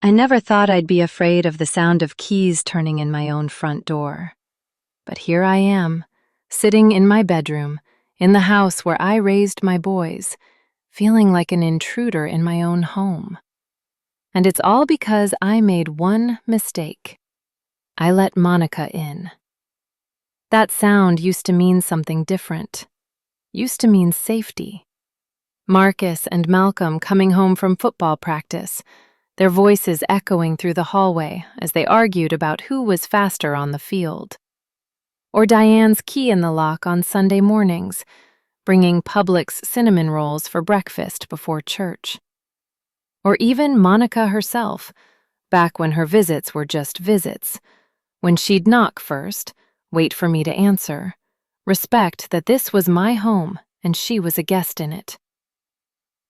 I never thought I'd be afraid of the sound of keys turning in my own front door. But here I am, sitting in my bedroom, in the house where I raised my boys, feeling like an intruder in my own home. And it's all because I made one mistake. I let Monica in. That sound used to mean something different. Used to mean safety. Marcus and Malcolm coming home from football practice, their voices echoing through the hallway as they argued about who was faster on the field. Or Diane's key in the lock on Sunday mornings, bringing Publix cinnamon rolls for breakfast before church. Or even Monica herself, back when her visits were just visits, when she'd knock first, wait for me to answer, respect that this was my home and she was a guest in it.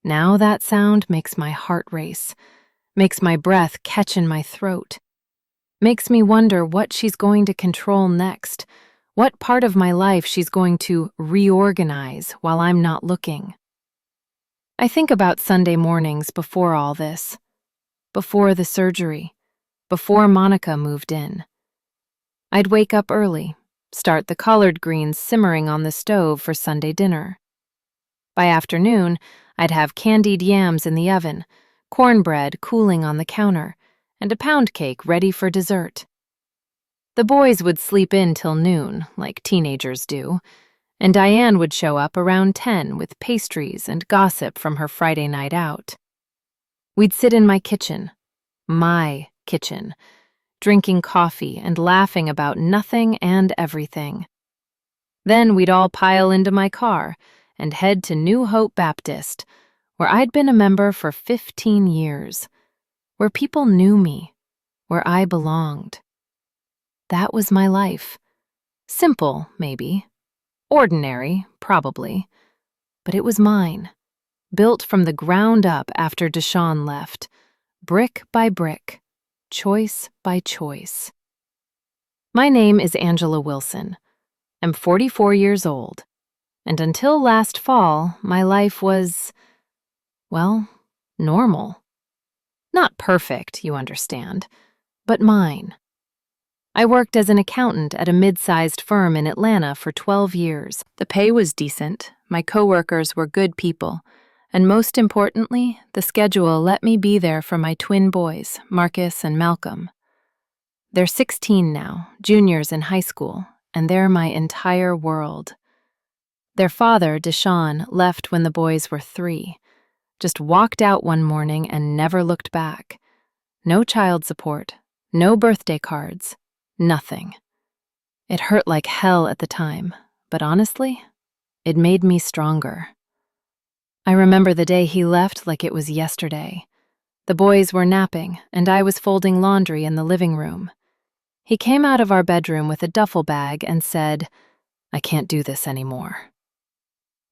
Now that sound makes my heart race, makes my breath catch in my throat, makes me wonder what she's going to control next, what part of my life she's going to reorganize while I'm not looking. I think about Sunday mornings before all this, before the surgery, before Monica moved in. I'd wake up early, start the collard greens simmering on the stove for Sunday dinner. By afternoon, I'd have candied yams in the oven, cornbread cooling on the counter, and a pound cake ready for dessert. The boys would sleep in till noon, like teenagers do, and Diane would show up around 10 with pastries and gossip from her Friday night out. We'd sit in my kitchen, drinking coffee and laughing about nothing and everything. Then we'd all pile into my car and head to New Hope Baptist, where I'd been a member for 15 years, where people knew me, where I belonged. That was my life. Simple, maybe. Ordinary, probably. But it was mine, built from the ground up after Deshawn left, brick by brick, choice by choice. My name is Angela Wilson. I'm 44 years old, and until last fall, my life was, well, normal. Not perfect, you understand, but mine. I worked as an accountant at a mid-sized firm in Atlanta for 12 years. The pay was decent, my coworkers were good people, and most importantly, the schedule let me be there for my twin boys, Marcus and Malcolm. They're 16 now, juniors in high school, and they're my entire world. Their father, Deshawn, left when the boys were 3, just walked out one morning and never looked back. No child support, no birthday cards, nothing. It hurt like hell at the time, but honestly, it made me stronger. I remember the day he left like it was yesterday. The boys were napping, and I was folding laundry in the living room. He came out of our bedroom with a duffel bag and said, "I can't do this anymore."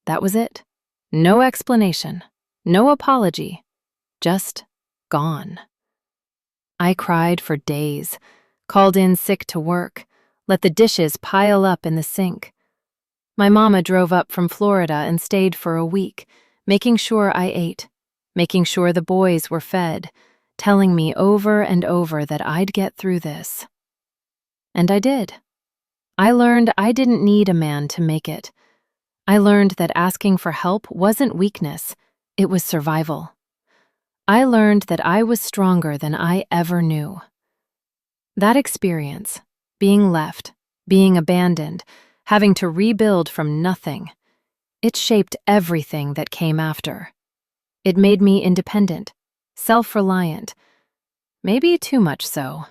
That was it. No explanation, no apology, just gone. I cried for days, called in sick to work, let the dishes pile up in the sink. My mama drove up from Florida and stayed for a week, making sure I ate, making sure the boys were fed, telling me over and over that I'd get through this. And I did. I learned I didn't need a man to make it. I learned that asking for help wasn't weakness, it was survival. I learned that I was stronger than I ever knew. That experience, being left, being abandoned, having to rebuild from nothing, it shaped everything that came after. It made me independent, self-reliant, maybe too much so.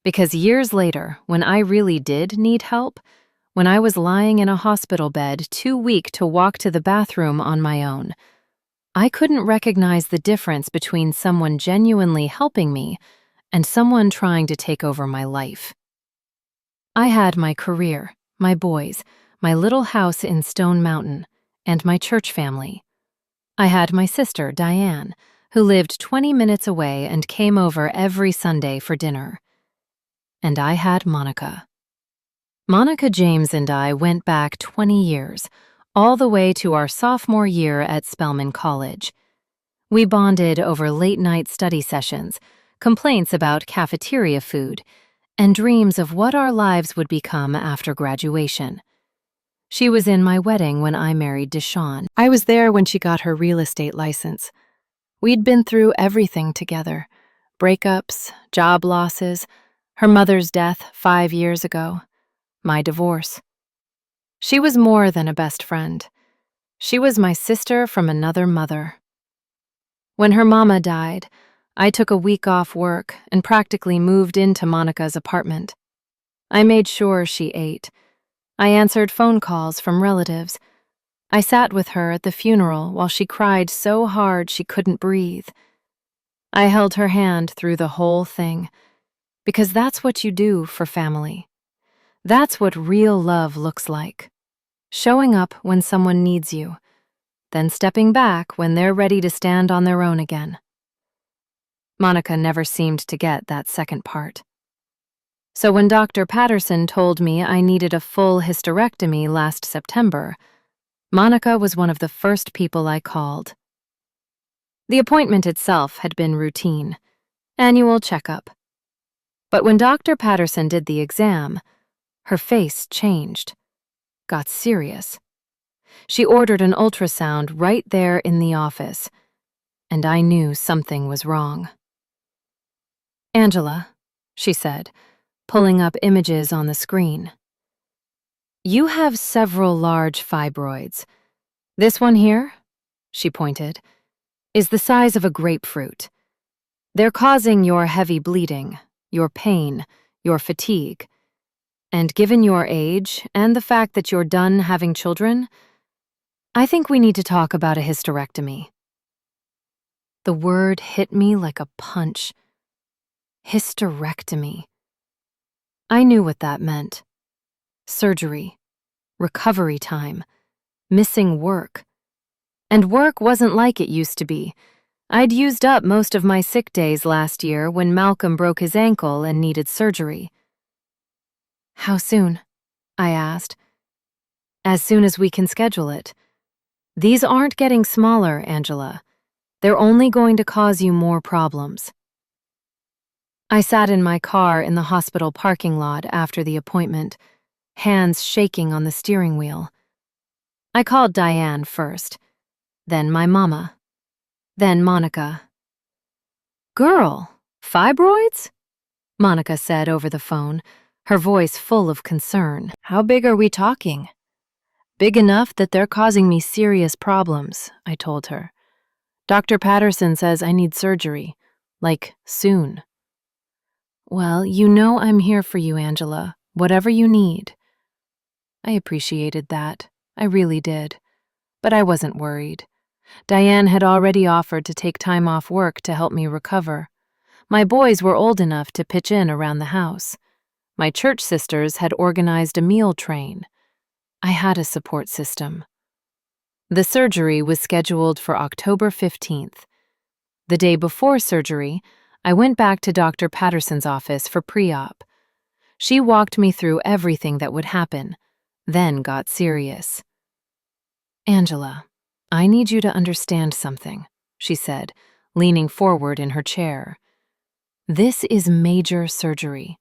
Because years later, when I really did need help, when I was lying in a hospital bed too weak to walk to the bathroom on my own, I couldn't recognize the difference between someone genuinely helping me and someone trying to take over my life. I had my career, my boys, my little house in Stone Mountain, and my church family. I had my sister, Diane, who lived 20 minutes away and came over every Sunday for dinner. And I had Monica. Monica James and I went back 20 years, all the way to our sophomore year at Spelman College. We bonded over late-night study sessions, complaints about cafeteria food, and dreams of what our lives would become after graduation. She was in my wedding when I married Deshawn. I was there when she got her real estate license. We'd been through everything together: breakups, job losses, her mother's death 5 years ago, my divorce. She was more than a best friend. She was my sister from another mother. When her mama died, I took a week off work and practically moved into Monica's apartment. I made sure she ate. I answered phone calls from relatives. I sat with her at the funeral while she cried so hard she couldn't breathe. I held her hand through the whole thing, because that's what you do for family. That's what real love looks like. Showing up when someone needs you, then stepping back when they're ready to stand on their own again. Monica never seemed to get that second part. So when Dr. Patterson told me I needed a full hysterectomy last September, Monica was one of the first people I called. The appointment itself had been routine, annual checkup. But when Dr. Patterson did the exam, her face changed, got serious. She ordered an ultrasound right there in the office, and I knew something was wrong. "Angela," she said, pulling up images on the screen. "You have several large fibroids. This one here," she pointed, "is the size of a grapefruit. They're causing your heavy bleeding, your pain, your fatigue. And given your age and the fact that you're done having children, I think we need to talk about a hysterectomy." The word hit me like a punch. Hysterectomy. I knew what that meant. Surgery, recovery time, missing work. And work wasn't like it used to be. I'd used up most of my sick days last year when Malcolm broke his ankle and needed surgery. "How soon?" I asked. "As soon as we can schedule it. These aren't getting smaller, Angela. They're only going to cause you more problems." I sat in my car in the hospital parking lot after the appointment, hands shaking on the steering wheel. I called Diane first, then my mama, then Monica. "Girl, fibroids?" Monica said over the phone, her voice full of concern. "How big are we talking?" "Big enough that they're causing me serious problems," I told her. "Dr. Patterson says I need surgery, like soon." "Well, you know I'm here for you, Angela, whatever you need." I appreciated that. I really did. But I wasn't worried. Diane had already offered to take time off work to help me recover. My boys were old enough to pitch in around the house. My church sisters had organized a meal train. I had a support system. The surgery was scheduled for October 15th. The day before surgery, I went back to Dr. Patterson's office for pre-op. She walked me through everything that would happen, then got serious. "Angela, I need you to understand something," she said, leaning forward in her chair. "This is major surgery.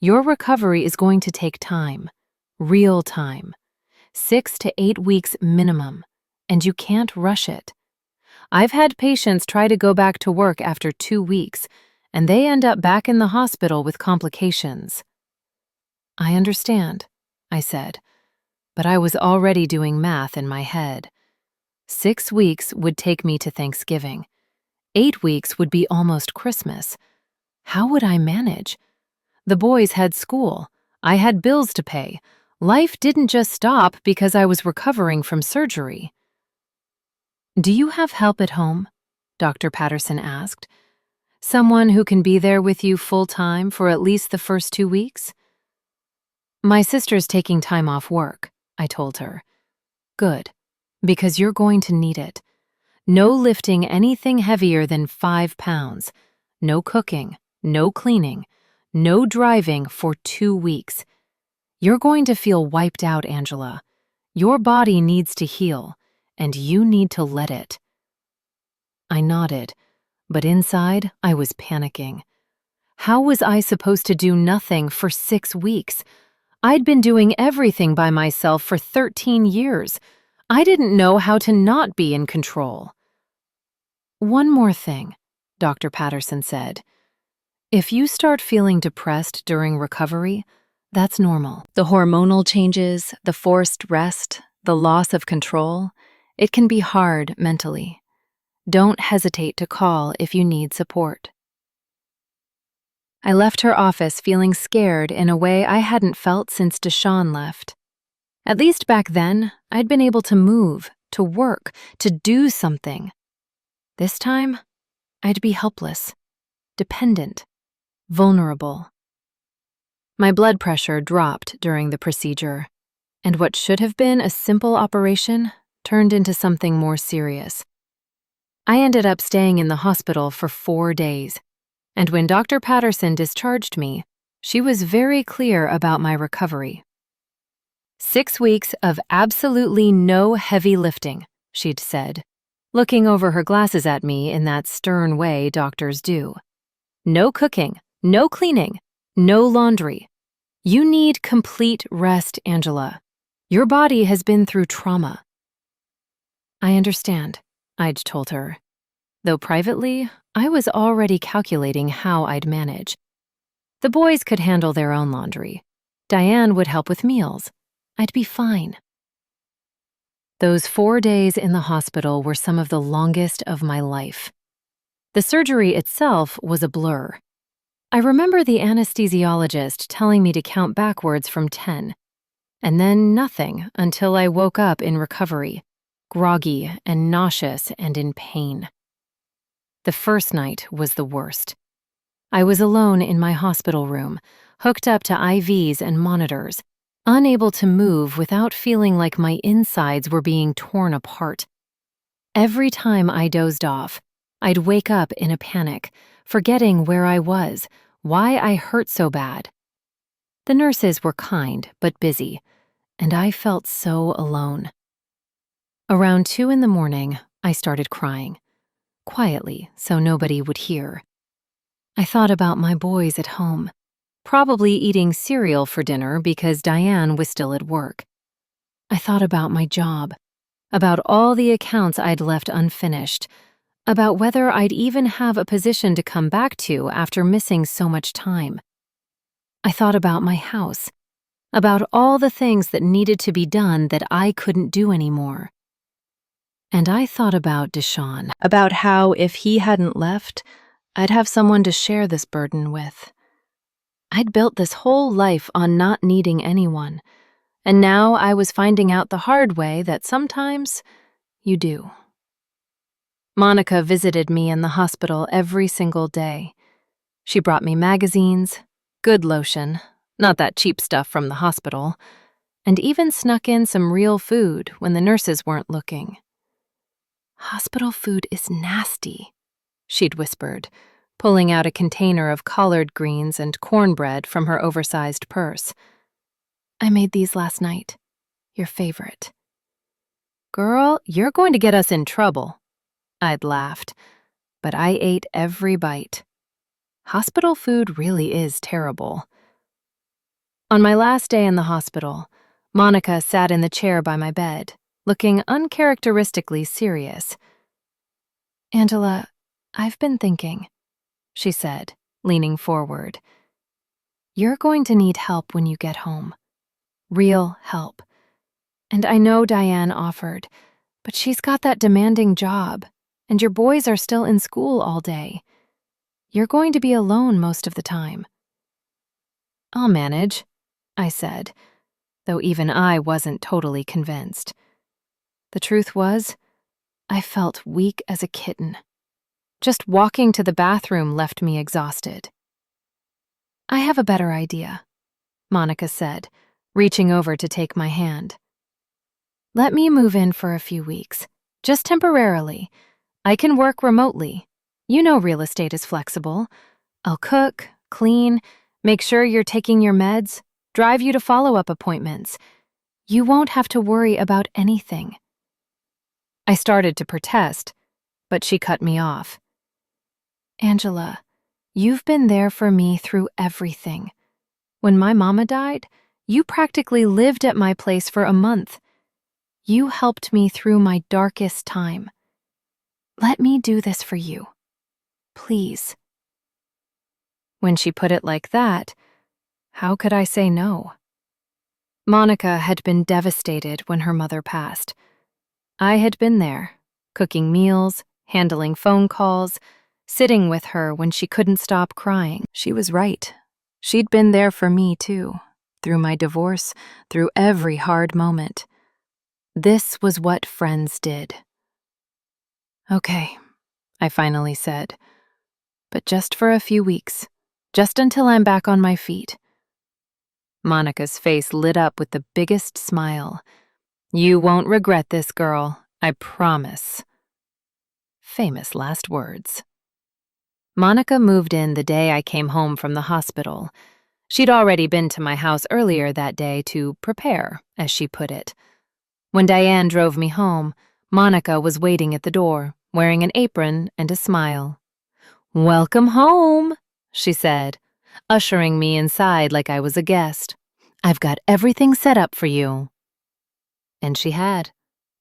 Your recovery is going to take time, real time, 6 to 8 weeks minimum, and you can't rush it. I've had patients try to go back to work after 2 weeks, and they end up back in the hospital with complications." "I understand," I said, but I was already doing math in my head. 6 weeks would take me to Thanksgiving. 8 weeks would be almost Christmas. How would I manage? The boys had school. I had bills to pay. Life didn't just stop because I was recovering from surgery. "Do you have help at home?" Dr. Patterson asked. "Someone who can be there with you full-time for at least the first 2 weeks?" "My sister's taking time off work," I told her. "Good, because you're going to need it. No lifting anything heavier than 5 pounds. No cooking, no cleaning, no driving for 2 weeks. You're going to feel wiped out, Angela. Your body needs to heal, and you need to let it." I nodded, But inside, I was panicking. How was I supposed to do nothing for 6 weeks? I'd been doing everything by myself for 13 years. I didn't know how to not be in control. "One more thing," Dr. Patterson said. "If you start feeling depressed during recovery, that's normal. The hormonal changes, the forced rest, the loss of control, it can be hard mentally. Don't hesitate to call if you need support." I left her office feeling scared in a way I hadn't felt since Deshawn left. At least back then, I'd been able to move, to work, to do something. This time, I'd be helpless, dependent, vulnerable. My blood pressure dropped during the procedure, and what should have been a simple operation turned into something more serious. I ended up staying in the hospital for 4 days, and when Dr. Patterson discharged me, she was very clear about my recovery. 6 weeks of absolutely no heavy lifting, she'd said, looking over her glasses at me in that stern way doctors do. No cooking, no cleaning, no laundry. You need complete rest, Angela. Your body has been through trauma. I understand, I'd told her, though privately, I was already calculating how I'd manage. The boys could handle their own laundry. Diane would help with meals. I'd be fine. Those 4 days in the hospital were some of the longest of my life. The surgery itself was a blur. I remember the anesthesiologist telling me to count backwards from 10, and then nothing until I woke up in recovery, groggy and nauseous and in pain. The first night was the worst. I was alone in my hospital room, hooked up to IVs and monitors, unable to move without feeling like my insides were being torn apart. Every time I dozed off, I'd wake up in a panic, forgetting where I was, why I hurt so bad. The nurses were kind but busy, and I felt so alone. Around 2 in the morning, I started crying, quietly so nobody would hear. I thought about my boys at home, probably eating cereal for dinner because Diane was still at work. I thought about my job, about all the accounts I'd left unfinished, about whether I'd even have a position to come back to after missing so much time. I thought about my house, about all the things that needed to be done that I couldn't do anymore. And I thought about Deshawn, about how if he hadn't left, I'd have someone to share this burden with. I'd built this whole life on not needing anyone, and now I was finding out the hard way that sometimes you do. Monica visited me in the hospital every single day. She brought me magazines, good lotion, not that cheap stuff from the hospital, and even snuck in some real food when the nurses weren't looking. "Hospital food is nasty," she'd whispered, pulling out a container of collard greens and cornbread from her oversized purse. "I made these last night. Your favorite." "Girl, you're going to get us in trouble," I'd laughed, but I ate every bite. Hospital food really is terrible. On my last day in the hospital, Monica sat in the chair by my bed, looking uncharacteristically serious. "Angela, I've been thinking," she said, leaning forward. "You're going to need help when you get home. Real help. And I know Diane offered, but she's got that demanding job, and your boys are still in school all day. You're going to be alone most of the time." "I'll manage," I said, though even I wasn't totally convinced. The truth was, I felt weak as a kitten. Just walking to the bathroom left me exhausted. "I have a better idea," Monica said, reaching over to take my hand. "Let me move in for a few weeks, just temporarily. I can work remotely. You know real estate is flexible. I'll cook, clean, make sure you're taking your meds, drive you to follow-up appointments. You won't have to worry about anything." I started to protest, but she cut me off. Angela, you've been there for me through everything. When my mama died, you practically lived at my place for a month. You helped me through my darkest time. Let me do this for you. Please. When she put it like that, how could I say no? Monica had been devastated when her mother passed. I had been there, cooking meals, handling phone calls, sitting with her when she couldn't stop crying. She was right. She'd been there for me, too, through my divorce, through every hard moment. This was what friends did. Okay, I finally said, but just for a few weeks, just until I'm back on my feet. Monica's face lit up with the biggest smile. You won't regret this, girl, I promise. Famous last words. Monica moved in the day I came home from the hospital. She'd already been to my house earlier that day to prepare, as she put it. When Diane drove me home, Monica was waiting at the door, wearing an apron and a smile. "Welcome home," she said, ushering me inside like I was a guest. "I've got everything set up for you." And she had.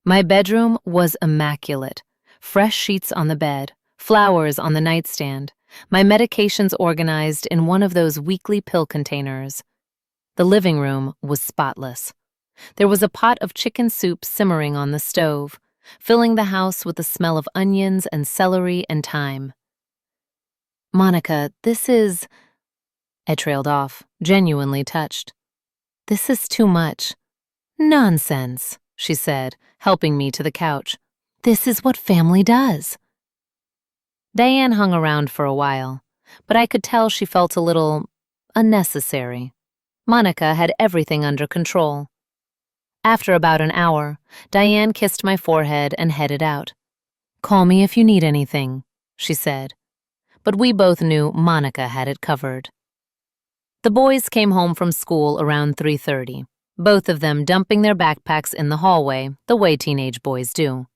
My bedroom was immaculate. Fresh sheets on the bed, flowers on the nightstand, my medications organized in one of those weekly pill containers. The living room was spotless. There was a pot of chicken soup simmering on the stove, filling the house with the smell of onions and celery and thyme. "Monica, this is—" I trailed off, genuinely touched. "This is too much." "Nonsense," she said, helping me to the couch. "This is what family does." Diane hung around for a while, but I could tell she felt a little unnecessary. Monica had everything under control. After about an hour, Diane kissed my forehead and headed out. "Call me if you need anything," she said. But we both knew Monica had it covered. The boys came home from school around 3:30, both of them dumping their backpacks in the hallway, the way teenage boys do.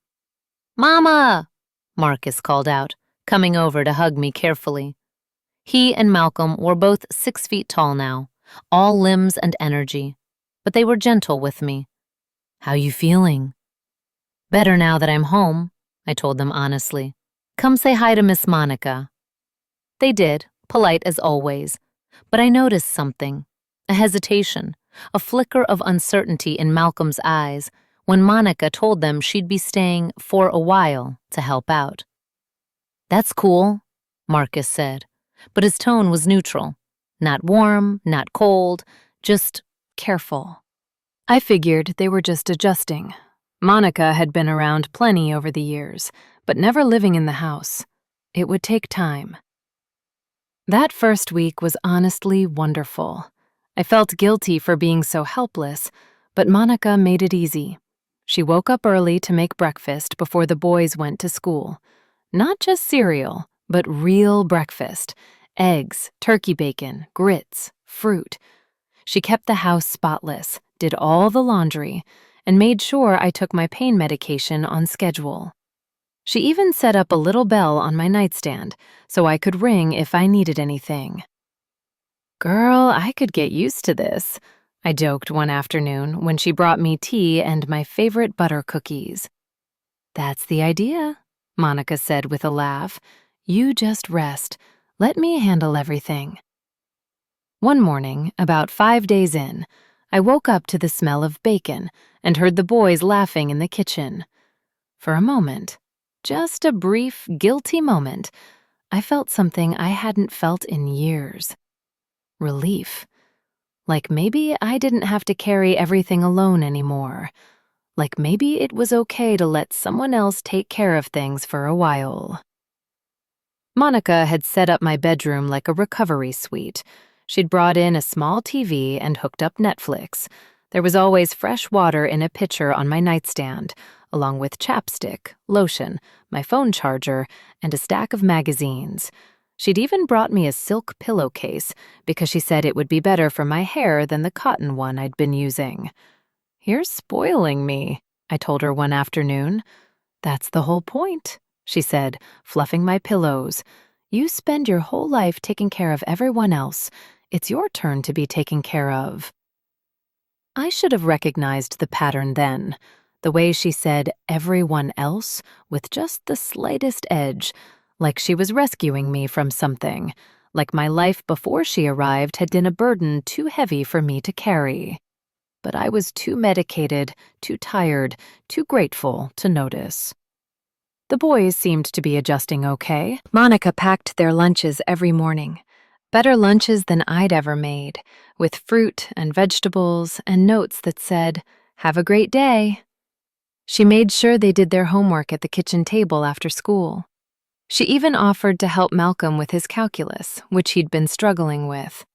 "Mama!" Marcus called out, coming over to hug me carefully. He and Malcolm were both 6 feet tall now, all limbs and energy, but they were gentle with me. "How you feeling?" "Better now that I'm home," I told them honestly. "Come say hi to Miss Monica." They did, polite as always, but I noticed something, a hesitation, a flicker of uncertainty in Malcolm's eyes when Monica told them she'd be staying for a while to help out. "That's cool," Marcus said, but his tone was neutral. Not warm, not cold, just careful. I figured they were just adjusting. Monica had been around plenty over the years, but never living in the house. It would take time. That first week was honestly wonderful. I felt guilty for being so helpless, but Monica made it easy. She woke up early to make breakfast before the boys went to school. Not just cereal, but real breakfast. Eggs, turkey bacon, grits, fruit. She kept the house spotless, did all the laundry, and made sure I took my pain medication on schedule. She even set up a little bell on my nightstand so I could ring if I needed anything. "Girl, I could get used to this," I joked one afternoon when she brought me tea and my favorite butter cookies. "That's the idea," Monica said with a laugh. "You just rest. Let me handle everything." One morning, about 5 days in, I woke up to the smell of bacon and heard the boys laughing in the kitchen. For a moment, just a brief, guilty moment, I felt something I hadn't felt in years. Relief. Like maybe I didn't have to carry everything alone anymore. Like maybe it was okay to let someone else take care of things for a while. Monica had set up my bedroom like a recovery suite. She'd brought in a small TV and hooked up Netflix. There was always fresh water in a pitcher on my nightstand, along with chapstick, lotion, my phone charger, and a stack of magazines. She'd even brought me a silk pillowcase because she said it would be better for my hair than the cotton one I'd been using. "You're spoiling me," I told her one afternoon. "That's the whole point," she said, fluffing my pillows. You spend your whole life taking care of everyone else. It's your turn to be taken care of. I should have recognized the pattern then, the way she said everyone else with just the slightest edge, like she was rescuing me from something, like my life before she arrived had been a burden too heavy for me to carry. But I was too medicated, too tired, too grateful to notice. The boys seemed to be adjusting okay. Monica packed their lunches every morning. Better lunches than I'd ever made, with fruit and vegetables and notes that said, "Have a great day." She made sure they did their homework at the kitchen table after school. She even offered to help Malcolm with his calculus, which he'd been struggling with.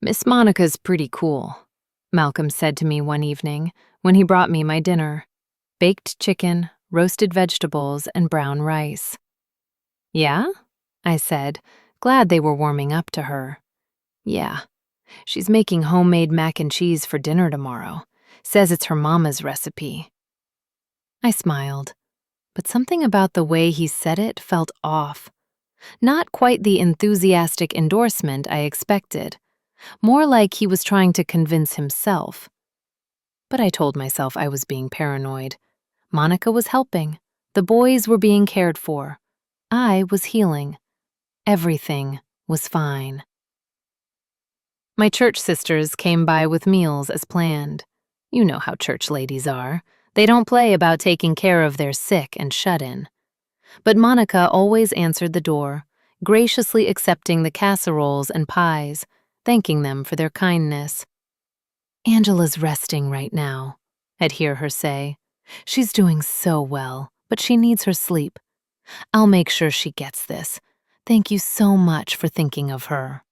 "Miss Monica's pretty cool," Malcolm said to me one evening when he brought me my dinner: baked chicken, roasted vegetables, and brown rice. "Yeah?" I said, glad they were warming up to her. "Yeah. She's making homemade mac and cheese for dinner tomorrow. Says it's her mama's recipe." I smiled, but something about the way he said it felt off. Not quite the enthusiastic endorsement I expected, more like he was trying to convince himself. But I told myself I was being paranoid. Monica was helping. The boys were being cared for. I was healing. Everything was fine. My church sisters came by with meals as planned. You know how church ladies are. They don't play about taking care of their sick and shut-in. But Monica always answered the door, graciously accepting the casseroles and pies, thanking them for their kindness. "Angela's resting right now," I'd hear her say. "She's doing so well, but she needs her sleep. I'll make sure she gets this. Thank you so much for thinking of her."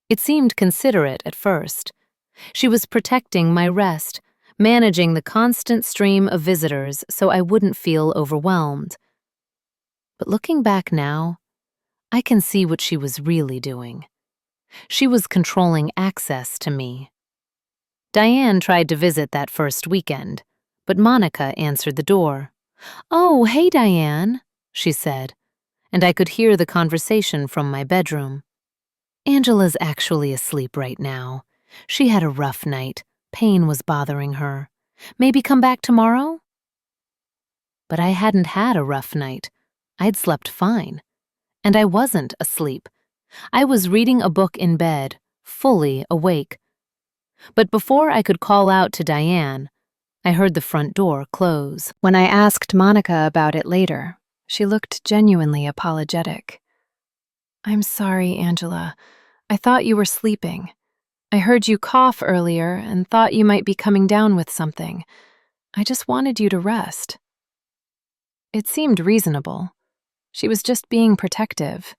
It seemed considerate at first. She was protecting my rest, managing the constant stream of visitors so I wouldn't feel overwhelmed. But looking back now, I can see what she was really doing. She was controlling access to me. Diane tried to visit that first weekend, but Monica answered the door. "Oh, hey, Diane," she said, and I could hear the conversation from my bedroom. "Angela's actually asleep right now. She had a rough night. Pain was bothering her. Maybe come back tomorrow?" But I hadn't had a rough night. I'd slept fine. And I wasn't asleep. I was reading a book in bed, fully awake. But before I could call out to Diane, I heard the front door close. When I asked Monica about it later, she looked genuinely apologetic. "I'm sorry, Angela. I thought you were sleeping. I heard you cough earlier and thought you might be coming down with something. I just wanted you to rest." It seemed reasonable. She was just being protective.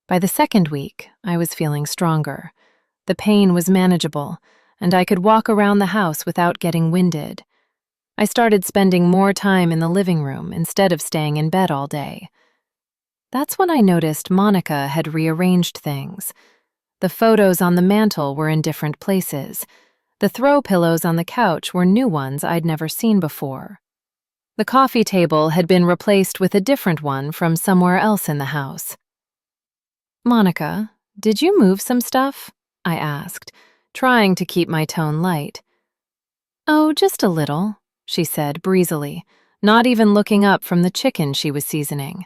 By the second week, I was feeling stronger. The pain was manageable, and I could walk around the house without getting winded. I started spending more time in the living room instead of staying in bed all day. That's when I noticed Monica had rearranged things. The photos on the mantel were in different places. The throw pillows on the couch were new ones I'd never seen before. The coffee table had been replaced with a different one from somewhere else in the house. "Monica, did you move some stuff?" I asked, trying to keep my tone light. "Oh, just a little," she said breezily, not even looking up from the chicken she was seasoning.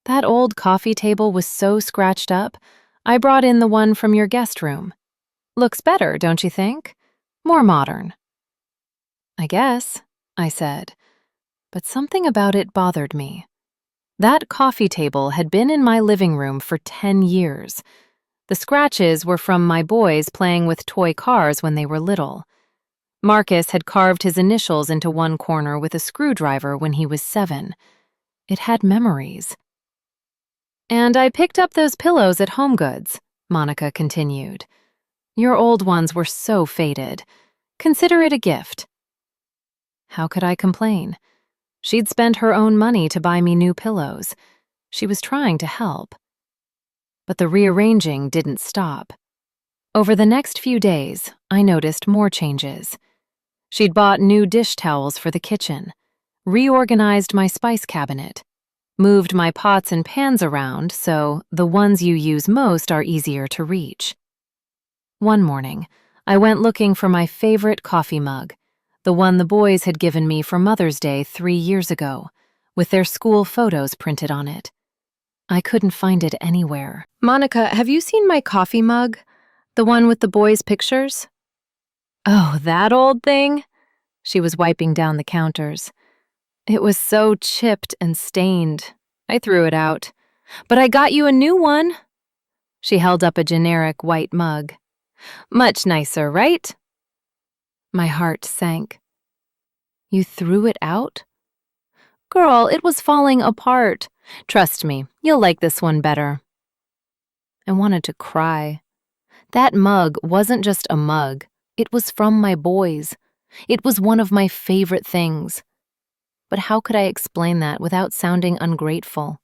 "That old coffee table was so scratched up, I brought in the one from your guest room. Looks better, don't you think? More modern." "I guess," I said, but something about it bothered me. That coffee table had been in my living room for 10 years. The scratches were from my boys playing with toy cars when they were little. Marcus had carved his initials into one corner with a screwdriver when he was 7. It had memories. "And I picked up those pillows at HomeGoods," Monica continued. "Your old ones were so faded. Consider it a gift." How could I complain? She'd spent her own money to buy me new pillows. She was trying to help. But the rearranging didn't stop. Over the next few days, I noticed more changes. She'd bought new dish towels for the kitchen, reorganized my spice cabinet, moved my pots and pans around so the ones you use most are easier to reach. One morning, I went looking for my favorite coffee mug, the one the boys had given me for Mother's Day 3 years ago, with their school photos printed on it. I couldn't find it anywhere. "Monica, have you seen my coffee mug? The one with the boys' pictures?" "Oh, that old thing?" She was wiping down the counters. "It was so chipped and stained. I threw it out. But I got you a new one." She held up a generic white mug. "Much nicer, right?" My heart sank. "You threw it out?" "Girl, it was falling apart. Trust me, you'll like this one better." I wanted to cry. That mug wasn't just a mug. It was from my boys. It was one of my favorite things. But how could I explain that without sounding ungrateful?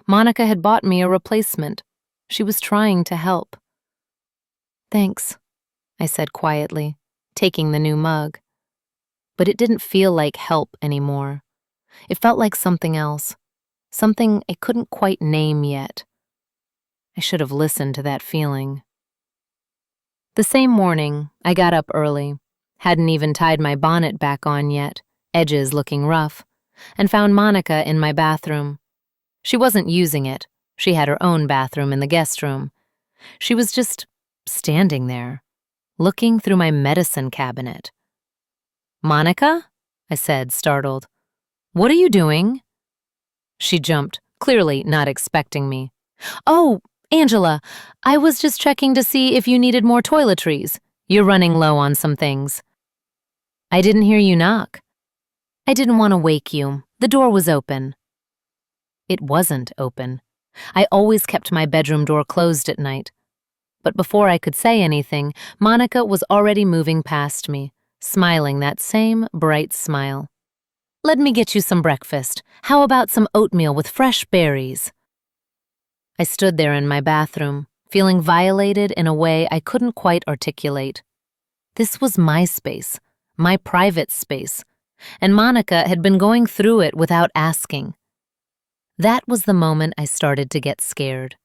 Monica had bought me a replacement. She was trying to help. "Thanks," I said quietly, taking the new mug. But it didn't feel like help anymore. It felt like something else, something I couldn't quite name yet. I should have listened to that feeling. The same morning, I got up early, hadn't even tied my bonnet back on yet, edges looking rough, and found Monica in my bathroom. She wasn't using it. She had her own bathroom in the guest room. She was just standing there, looking through my medicine cabinet. "Monica?" I said, startled. "What are you doing?" She jumped, clearly not expecting me. "Oh, Angela, I was just checking to see if you needed more toiletries. You're running low on some things." "I didn't hear you knock." "I didn't want to wake you. The door was open." It wasn't open. I always kept my bedroom door closed at night. But before I could say anything, Monica was already moving past me, smiling that same bright smile. "Let me get you some breakfast. How about some oatmeal with fresh berries?" I stood there in my bathroom, feeling violated in a way I couldn't quite articulate. This was my space, my private space, and Monica had been going through it without asking. That was the moment I started to get scared.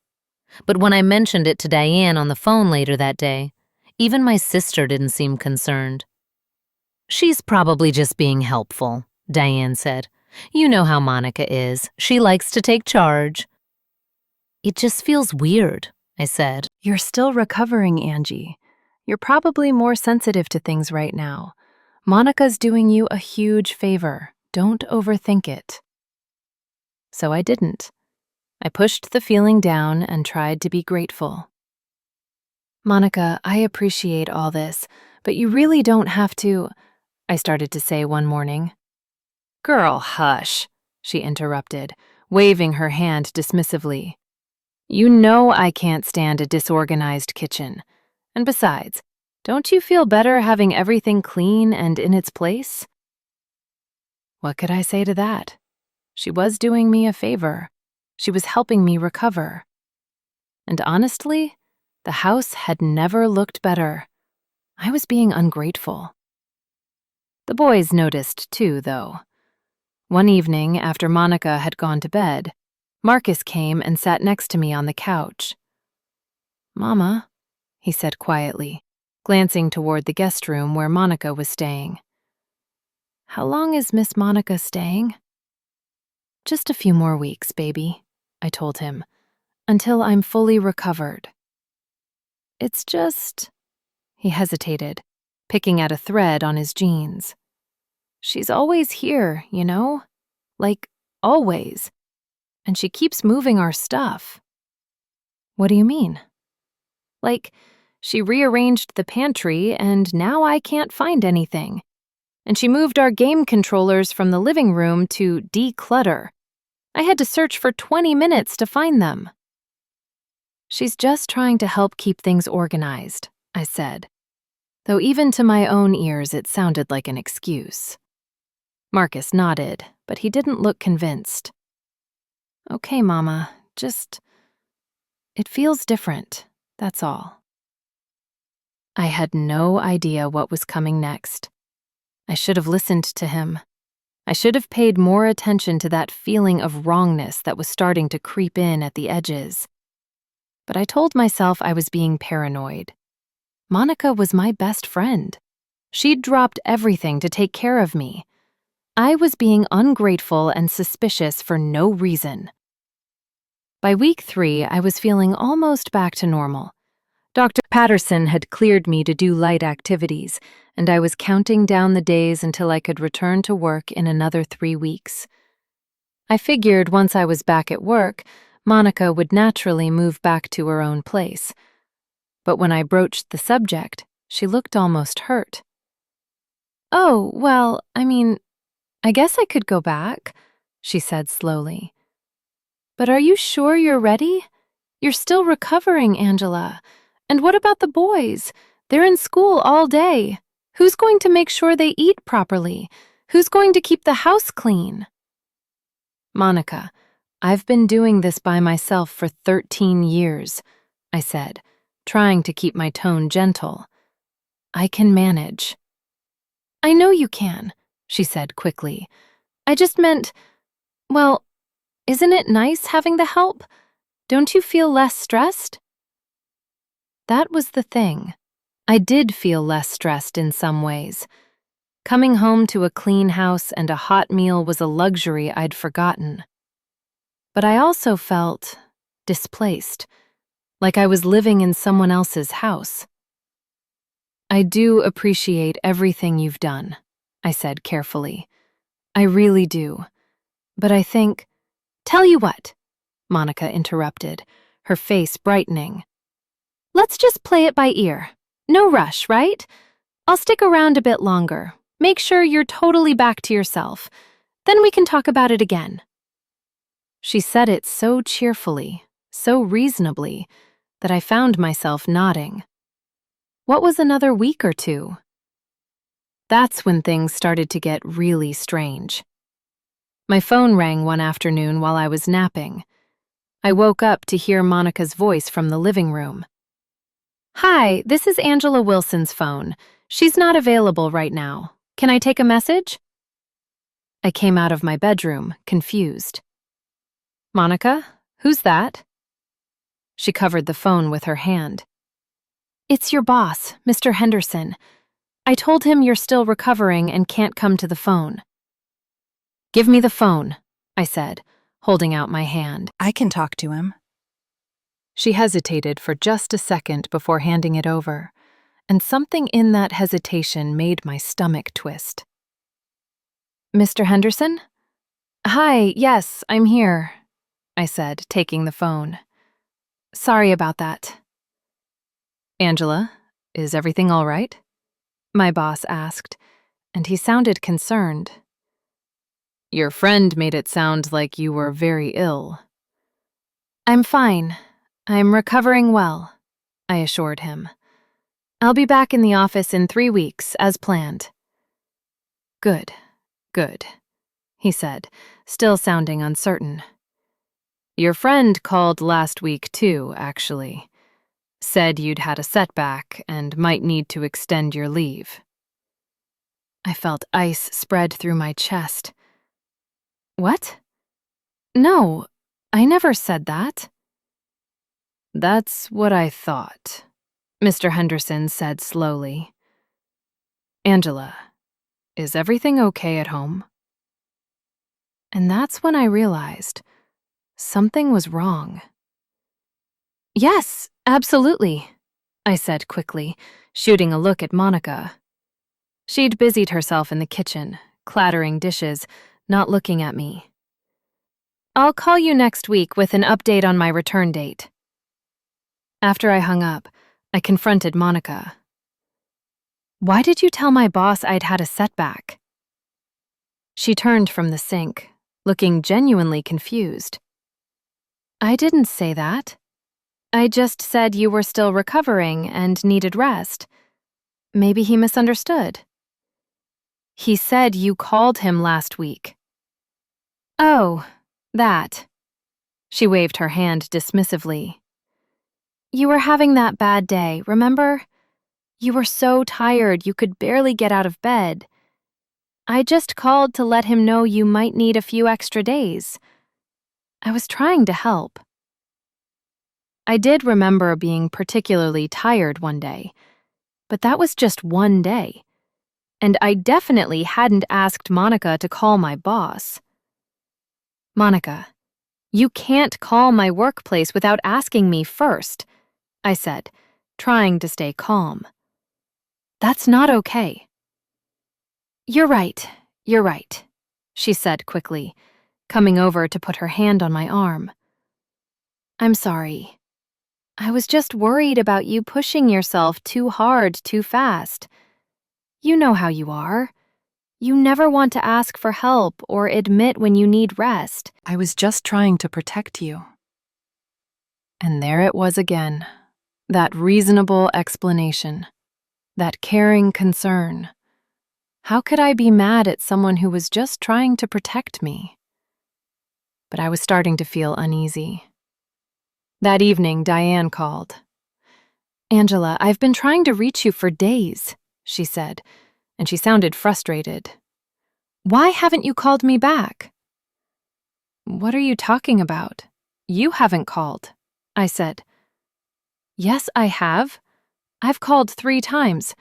But when I mentioned it to Diane on the phone later that day, even my sister didn't seem concerned. "She's probably just being helpful," Diane said. "You know how Monica is. She likes to take charge." "It just feels weird," I said. "You're still recovering, Angie. You're probably more sensitive to things right now. Monica's doing you a huge favor. Don't overthink it." So I didn't. I pushed the feeling down and tried to be grateful. "Monica, I appreciate all this, but you really don't have to," I started to say one morning. "Girl, hush," she interrupted, waving her hand dismissively. "You know I can't stand a disorganized kitchen. And besides, don't you feel better having everything clean and in its place?" What could I say to that? She was doing me a favor. She was helping me recover. And honestly, the house had never looked better. I was being ungrateful. The boys noticed too, though. One evening, after Monica had gone to bed, Marcus came and sat next to me on the couch. "Mama," he said quietly, glancing toward the guest room where Monica was staying. "How long is Miss Monica staying?" "Just a few more weeks, baby," I told him, "until I'm fully recovered." "It's just—" He hesitated, picking at a thread on his jeans. "She's always here, you know? Like, always. And she keeps moving our stuff." "What do you mean?" "Like, she rearranged the pantry and now I can't find anything. And she moved our game controllers from the living room to declutter. I had to search for 20 minutes to find them." "She's just trying to help keep things organized," I said, though even to my own ears it sounded like an excuse. Marcus nodded, but he didn't look convinced. "Okay, Mama, it feels different, that's all." I had no idea what was coming next. I should have listened to him. I should have paid more attention to that feeling of wrongness that was starting to creep in at the edges. But I told myself I was being paranoid. Monica was my best friend. She'd dropped everything to take care of me. I was being ungrateful and suspicious for no reason. By week 3, I was feeling almost back to normal. Dr. Patterson had cleared me to do light activities, and I was counting down the days until I could return to work in another 3 weeks. I figured once I was back at work, Monica would naturally move back to her own place. But when I broached the subject, she looked almost hurt. "Oh, well, I guess I could go back," she said slowly. "But are you sure you're ready? You're still recovering, Angela. And what about the boys? They're in school all day. Who's going to make sure they eat properly? Who's going to keep the house clean?" "Monica, I've been doing this by myself for 13 years, I said, trying to keep my tone gentle. "I can manage." "I know you can," she said quickly. "I just meant, well, isn't it nice having the help? Don't you feel less stressed?" That was the thing. I did feel less stressed in some ways. Coming home to a clean house and a hot meal was a luxury I'd forgotten. But I also felt displaced, like I was living in someone else's house. "I do appreciate everything you've done," I said carefully. "I really do. But I think—" "Tell you what," Monica interrupted, her face brightening. "Let's just play it by ear. No rush, right? I'll stick around a bit longer. Make sure you're totally back to yourself. Then we can talk about it again." She said it so cheerfully, so reasonably, that I found myself nodding. What was another week or 2? That's when things started to get really strange. My phone rang one afternoon while I was napping. I woke up to hear Monica's voice from the living room. "Hi, this is Angela Wilson's phone. She's not available right now. Can I take a message?" I came out of my bedroom, confused. "Monica, who's that?" She covered the phone with her hand. "It's your boss, Mr. Henderson. I told him you're still recovering and can't come to the phone." "Give me the phone," I said, holding out my hand. "I can talk to him." She hesitated for just a second before handing it over, and something in that hesitation made my stomach twist. "Mr. Henderson?" "Hi, yes, I'm here," I said, taking the phone. "Sorry about that." "Angela, is everything all right?" my boss asked, and he sounded concerned. "Your friend made it sound like you were very ill." "I'm fine. I'm recovering well," I assured him. "I'll be back in the office in 3 weeks, as planned." Good, he said, still sounding uncertain. "Your friend called last week too, actually. Said you'd had a setback and might need to extend your leave." I felt ice spread through my chest. "What? No, I never said that." "That's what I thought," Mr. Henderson said slowly. "Angela, is everything okay at home?" And that's when I realized something was wrong. "Yes, absolutely," I said quickly, shooting a look at Monica. She'd busied herself in the kitchen, clattering dishes, not looking at me. "I'll call you next week with an update on my return date." After I hung up, I confronted Monica. "Why did you tell my boss I'd had a setback?" She turned from the sink, looking genuinely confused. "I didn't say that. I just said you were still recovering and needed rest. Maybe he misunderstood." "He said you called him last week." "Oh, that." She waved her hand dismissively. "You were having that bad day, remember? You were so tired you could barely get out of bed. I just called to let him know you might need a few extra days. I was trying to help. I did remember being particularly tired one day, but that was just one day. And I definitely hadn't asked Monica to call my boss. Monica, you can't call my workplace without asking me first, I said, trying to stay calm. That's not okay. You're right, she said quickly, coming over to put her hand on my arm. I'm sorry. I was just worried about you pushing yourself too hard too fast. You know how you are. You never want to ask for help or admit when you need rest. I was just trying to protect you. And there it was again. That reasonable explanation. That caring concern. How could I be mad at someone who was just trying to protect me? But I was starting to feel uneasy. That evening, Diane called. Angela, I've been trying to reach you for days, she said, and she sounded frustrated. Why haven't you called me back? What are you talking about? You haven't called, I said. Yes, I have. I've called 3 times,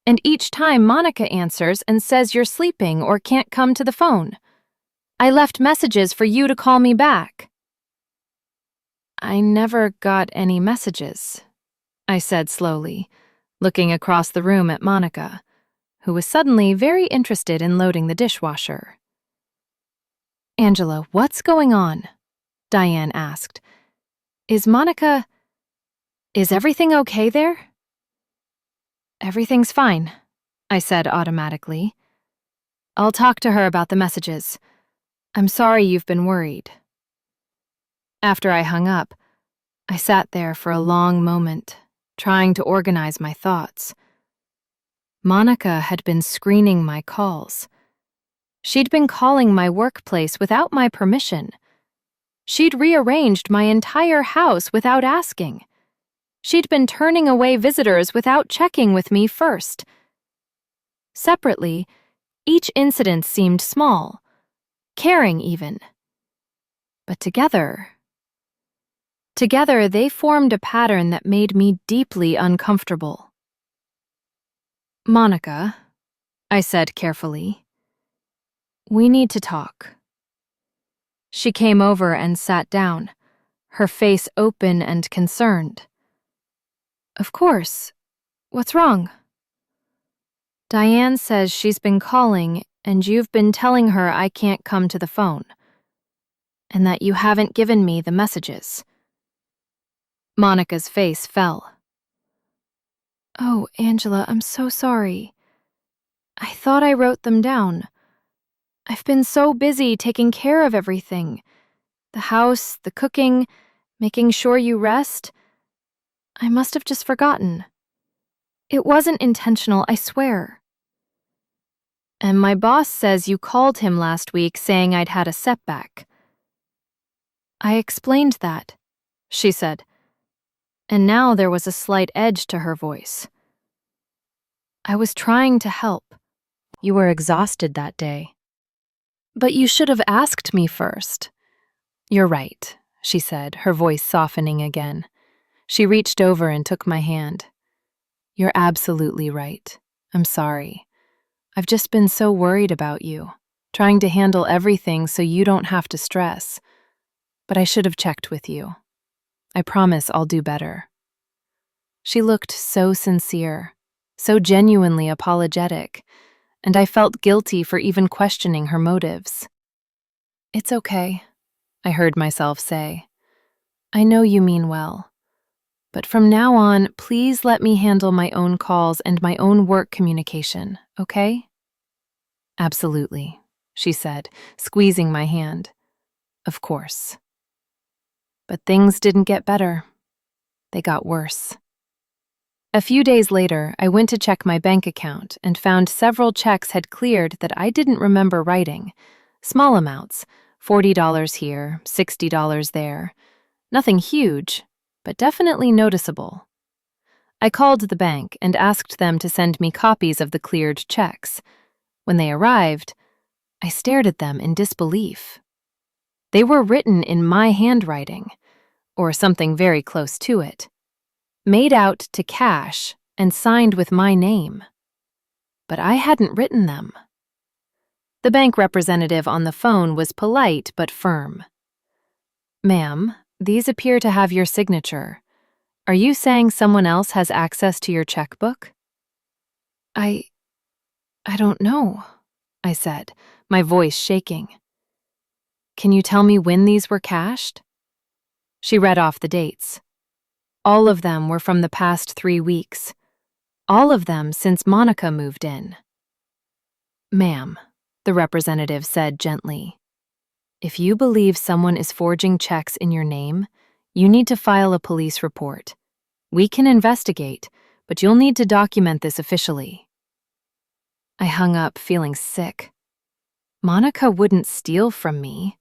and each time Monica answers and says you're sleeping or can't come to the phone. I left messages for you to call me back. I never got any messages, I said slowly, looking across the room at Monica, who was suddenly very interested in loading the dishwasher. Angela, what's going on? Diane asked. Is everything okay there? Everything's fine, I said automatically. I'll talk to her about the messages. I'm sorry you've been worried. After I hung up, I sat there for a long moment, trying to organize my thoughts. Monica had been screening my calls. She'd been calling my workplace without my permission. She'd rearranged my entire house without asking. She'd been turning away visitors without checking with me first. Separately, each incident seemed small, caring even. But together they formed a pattern that made me deeply uncomfortable. Monica, I said carefully, we need to talk. She came over and sat down, her face open and concerned. Of course. What's wrong? Diane says she's been calling and you've been telling her I can't come to the phone, and that you haven't given me the messages. Monica's face fell. Oh, Angela, I'm so sorry. I thought I wrote them down. I've been so busy taking care of everything. The house, the cooking, making sure you rest. I must have just forgotten. It wasn't intentional, I swear. And my boss says you called him last week saying I'd had a setback. I explained that, she said, and now there was a slight edge to her voice. I was trying to help. You were exhausted that day. But you should have asked me first. You're right, she said, her voice softening again. She reached over and took my hand. You're absolutely right. I'm sorry. I've just been so worried about you, trying to handle everything so you don't have to stress. But I should have checked with you. I promise I'll do better. She looked so sincere, so genuinely apologetic, and I felt guilty for even questioning her motives. It's okay, I heard myself say. I know you mean well. But from now on, please let me handle my own calls and my own work communication, okay? Absolutely, she said, squeezing my hand. Of course. But things didn't get better. They got worse. A few days later, I went to check my bank account and found several checks had cleared that I didn't remember writing. Small amounts, $40 here, $60 there. Nothing huge, but definitely noticeable. I called the bank and asked them to send me copies of the cleared checks, When they arrived, I stared at them in disbelief. They were written in my handwriting, or something very close to it, made out to cash and signed with my name. But I hadn't written them. The bank representative on the phone was polite but firm. "Ma'am, these appear to have your signature. Are you saying someone else has access to your checkbook?" I don't know," I said, my voice shaking. "Can you tell me when these were cashed?" She read off the dates. All of them were from the past 3 weeks. All of them since Monica moved in. "Ma'am," the representative said gently, "if you believe someone is forging checks in your name, you need to file a police report. We can investigate, but you'll need to document this officially." I hung up feeling sick. Monica wouldn't steal from me.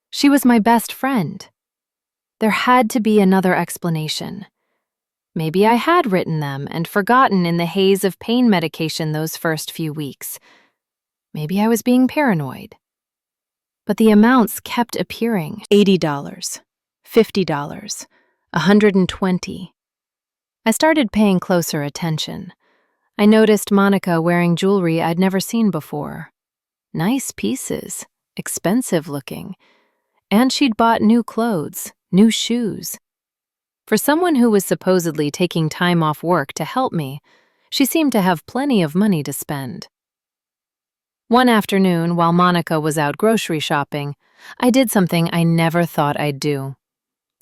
She was my best friend. There had to be another explanation. Maybe I had written them and forgotten in the haze of pain medication those first few weeks. Maybe I was being paranoid. But the amounts kept appearing. $80, $50, $120. I started paying closer attention. I noticed Monica wearing jewelry I'd never seen before. Nice pieces, expensive looking. And she'd bought new clothes, new shoes. For someone who was supposedly taking time off work to help me, she seemed to have plenty of money to spend. One afternoon, while Monica was out grocery shopping, I did something I never thought I'd do.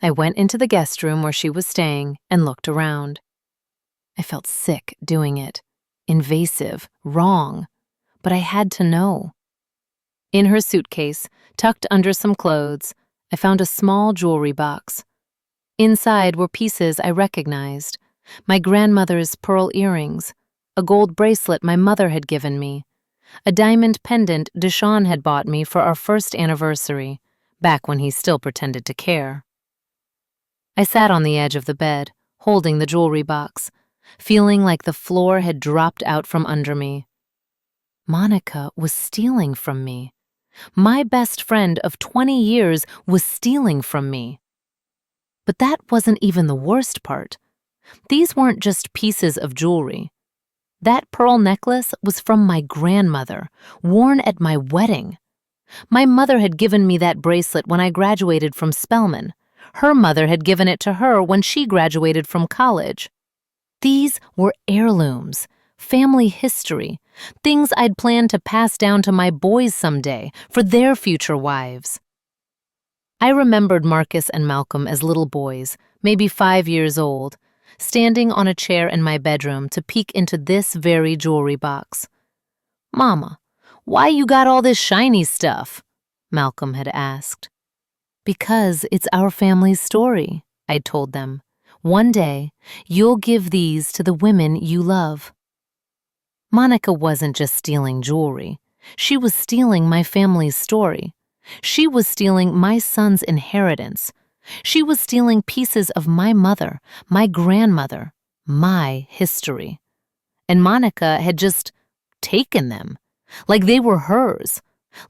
I went into the guest room where she was staying and looked around. I felt sick doing it. Invasive, wrong. But I had to know. In her suitcase, tucked under some clothes, I found a small jewelry box. Inside were pieces I recognized: my grandmother's pearl earrings, a gold bracelet my mother had given me, a diamond pendant Deshawn had bought me for our first anniversary, back when he still pretended to care. I sat on the edge of the bed, holding the jewelry box, feeling like the floor had dropped out from under me. Monica was stealing from me. My best friend of 20 years was stealing from me. But that wasn't even the worst part. These weren't just pieces of jewelry. That pearl necklace was from my grandmother, worn at my wedding. My mother had given me that bracelet when I graduated from Spelman. Her mother had given it to her when she graduated from college. These were heirlooms, family history, things I'd planned to pass down to my boys someday for their future wives. I remembered Marcus and Malcolm as little boys, maybe 5 years old, standing on a chair in my bedroom to peek into this very jewelry box. "Mama, why you got all this shiny stuff?" Malcolm had asked. "Because it's our family's story," I'd told them. "One day, you'll give these to the women you love." Monica wasn't just stealing jewelry. She was stealing my family's story. She was stealing my son's inheritance. She was stealing pieces of my mother, my grandmother, my history. And Monica had just taken them, like they were hers,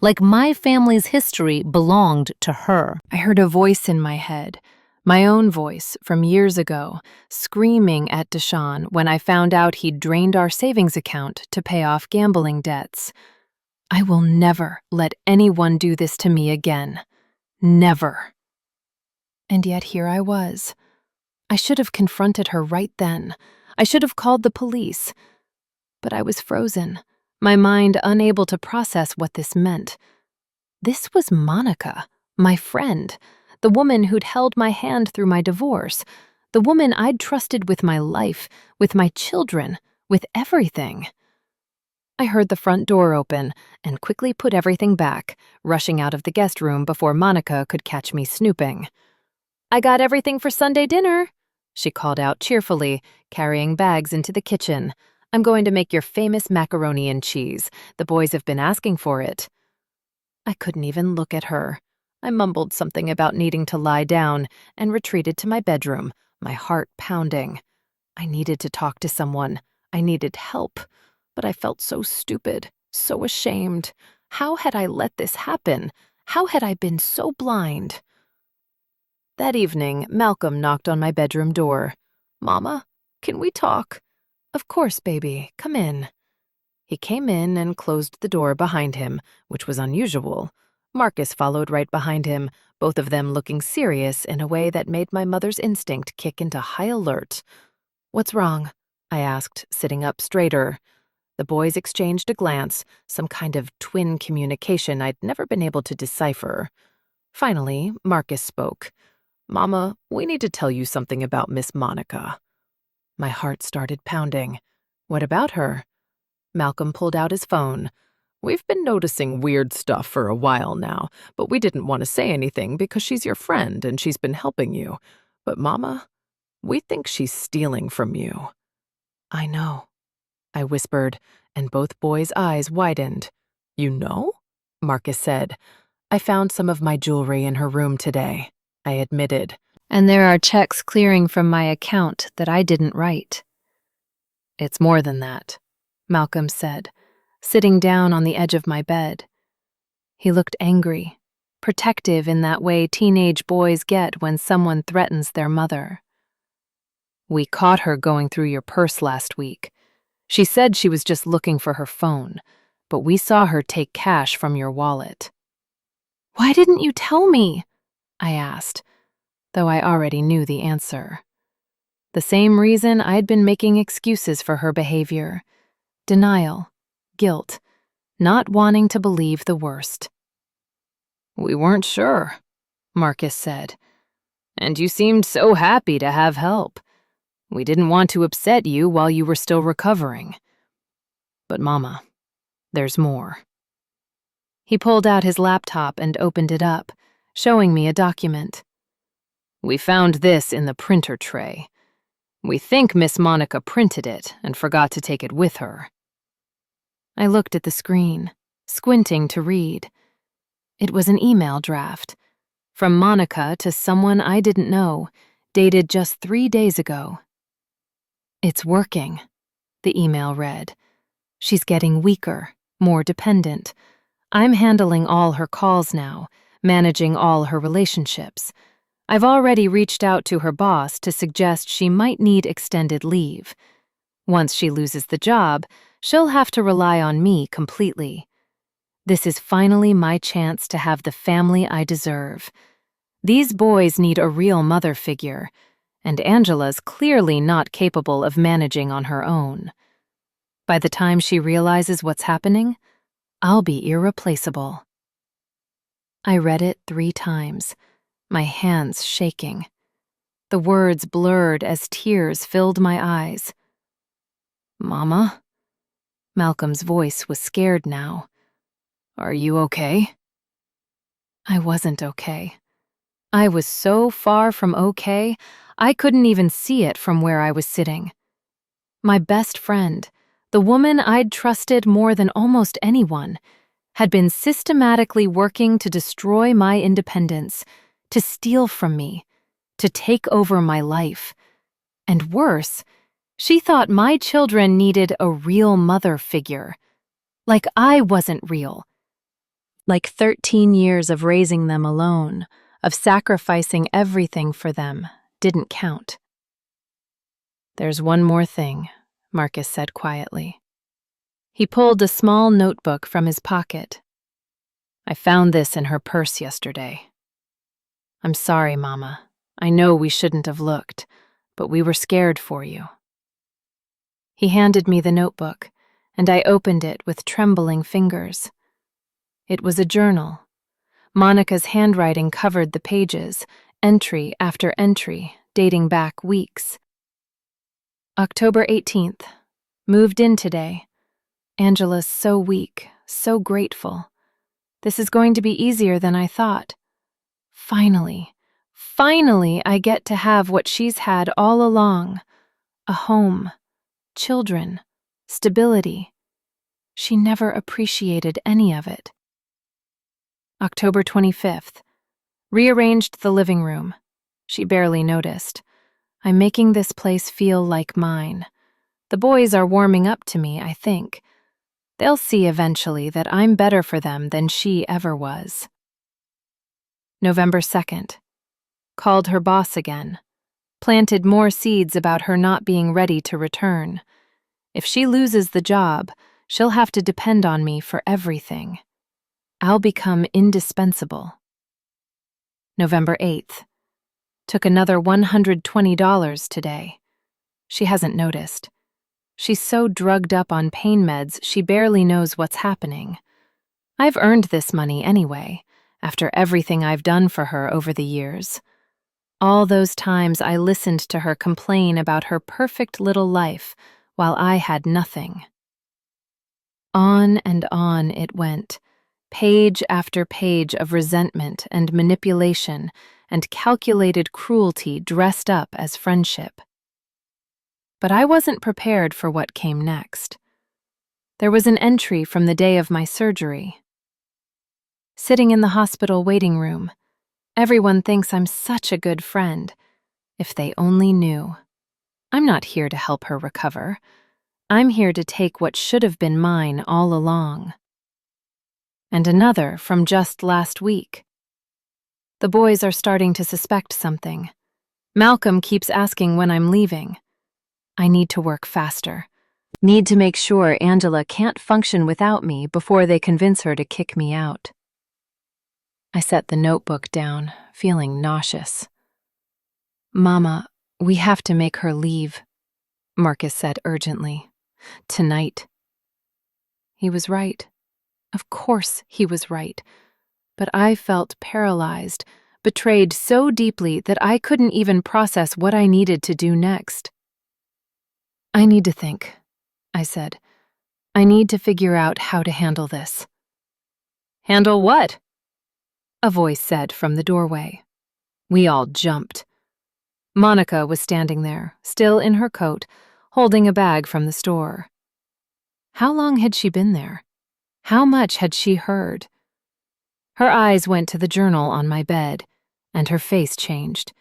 like my family's history belonged to her. I heard a voice in my head, my own voice from years ago, screaming at Deshawn when I found out he'd drained our savings account to pay off gambling debts. I will never let anyone do this to me again. Never. And yet here I was. I should have confronted her right then. I should have called the police. But I was frozen, my mind unable to process what this meant. This was Monica, my friend, the woman who'd held my hand through my divorce, the woman I'd trusted with my life, with my children, with everything. I heard the front door open and quickly put everything back, rushing out of the guest room before Monica could catch me snooping. "I got everything for Sunday dinner," she called out cheerfully, carrying bags into the kitchen. "I'm going to make your famous macaroni and cheese. The boys have been asking for it." I couldn't even look at her. I mumbled something about needing to lie down and retreated to my bedroom, my heart pounding. I needed to talk to someone. I needed help. But I felt so stupid, So ashamed. How had I let this happen? How had I been so blind? That evening, Malcolm knocked on my bedroom door. "Mama, can we talk?" "Of course, baby. Come in." He came in and closed the door behind him, which was unusual. Marcus followed right behind him, both of them looking serious in a way that made my mother's instinct kick into high alert. "What's wrong?" I asked, sitting up straighter. The boys exchanged a glance, some kind of twin communication I'd never been able to decipher. Finally, Marcus spoke. "Mama, we need to tell you something about Miss Monica." My heart started pounding. "What about her?" Malcolm pulled out his phone. "We've been noticing weird stuff for a while now, but we didn't want to say anything because she's your friend and she's been helping you. But Mama, we think she's stealing from you." "I know," I whispered, and both boys' eyes widened. "You know?" Marcus said. "I found some of my jewelry in her room today," I admitted. "And there are checks clearing from my account that I didn't write." "It's more than that," Malcolm said, sitting down on the edge of my bed. He looked angry, protective in that way teenage boys get when someone threatens their mother. "We caught her going through your purse last week. She said she was just looking for her phone, but we saw her take cash from your wallet." "Why didn't you tell me?" I asked, though I already knew the answer. The same reason I'd been making excuses for her behavior: denial, guilt, not wanting to believe the worst. "We weren't sure," Marcus said. "And you seemed so happy to have help. We didn't want to upset you while you were still recovering. But Mama, there's more." He pulled out his laptop and opened it up, showing me a document. "We found this in the printer tray. We think Miss Monica printed it and forgot to take it with her." I looked at the screen, squinting to read. It was an email draft, from Monica to someone I didn't know, dated just 3 days ago. "It's working," the email read. "She's getting weaker, more dependent. I'm handling all her calls now, managing all her relationships. I've already reached out to her boss to suggest she might need extended leave. Once she loses the job, she'll have to rely on me completely. This is finally my chance to have the family I deserve. These boys need a real mother figure, and Angela's clearly not capable of managing on her own. By the time she realizes what's happening, I'll be irreplaceable." I read it 3 times, my hands shaking. The words blurred as tears filled my eyes. "Mama?" Malcolm's voice was scared now. "Are you okay?" I wasn't okay. I was so far from okay, I couldn't even see it from where I was sitting. My best friend, the woman I'd trusted more than almost anyone, had been systematically working to destroy my independence, to steal from me, to take over my life. And worse, she thought my children needed a real mother figure. Like I wasn't real. Like 13 years of raising them alone, of sacrificing everything for them, didn't count. "There's one more thing," Marcus said quietly. He pulled a small notebook from his pocket. "I found this in her purse yesterday. I'm sorry, Mama. I know we shouldn't have looked, but we were scared for you." He handed me the notebook, and I opened it with trembling fingers. It was a journal. Monica's handwriting covered the pages, entry after entry, dating back weeks. October 18th. Moved in today. Angela's so weak, so grateful. This is going to be easier than I thought. Finally, I get to have what she's had all along. A home, children, stability. She never appreciated any of it. October 25th. Rearranged the living room. She barely noticed. I'm making this place feel like mine. The boys are warming up to me, I think. They'll see eventually that I'm better for them than she ever was. November 2nd. Called her boss again. Planted more seeds about her not being ready to return. If she loses the job, she'll have to depend on me for everything. I'll become indispensable. November 8th. Took another $120 today. She hasn't noticed. She's so drugged up on pain meds she barely knows what's happening. I've earned this money anyway, after everything I've done for her over the years. All those times I listened to her complain about her perfect little life while I had nothing. On and on it went, page after page of resentment and manipulation and calculated cruelty dressed up as friendship. But I wasn't prepared for what came next. There was an entry from the day of my surgery. Sitting in the hospital waiting room, everyone thinks I'm such a good friend. If they only knew. I'm not here to help her recover. I'm here to take what should have been mine all along. And another from just last week. The boys are starting to suspect something. Malcolm keeps asking when I'm leaving. I need to work faster. Need to make sure Angela can't function without me before they convince her to kick me out. I set the notebook down, feeling nauseous. Mama, we have to make her leave, Marcus said urgently. Tonight. He was right. Of course he was right. But I felt paralyzed, betrayed so deeply that I couldn't even process what I needed to do next. I need to think, I said. I need to figure out how to handle this. Handle what? A voice said from the doorway. We all jumped. Monica was standing there, still in her coat, holding a bag from the store. How long had she been there? How much had she heard? Her eyes went to the journal on my bed, and her face changed.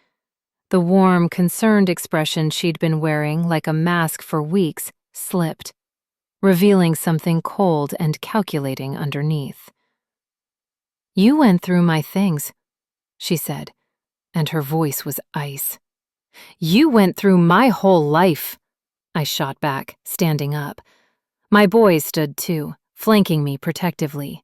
The warm, concerned expression she'd been wearing like a mask for weeks slipped, revealing something cold and calculating underneath. You went through my things, she said, and her voice was ice. You went through my whole life, I shot back, standing up. My boys stood too, flanking me protectively.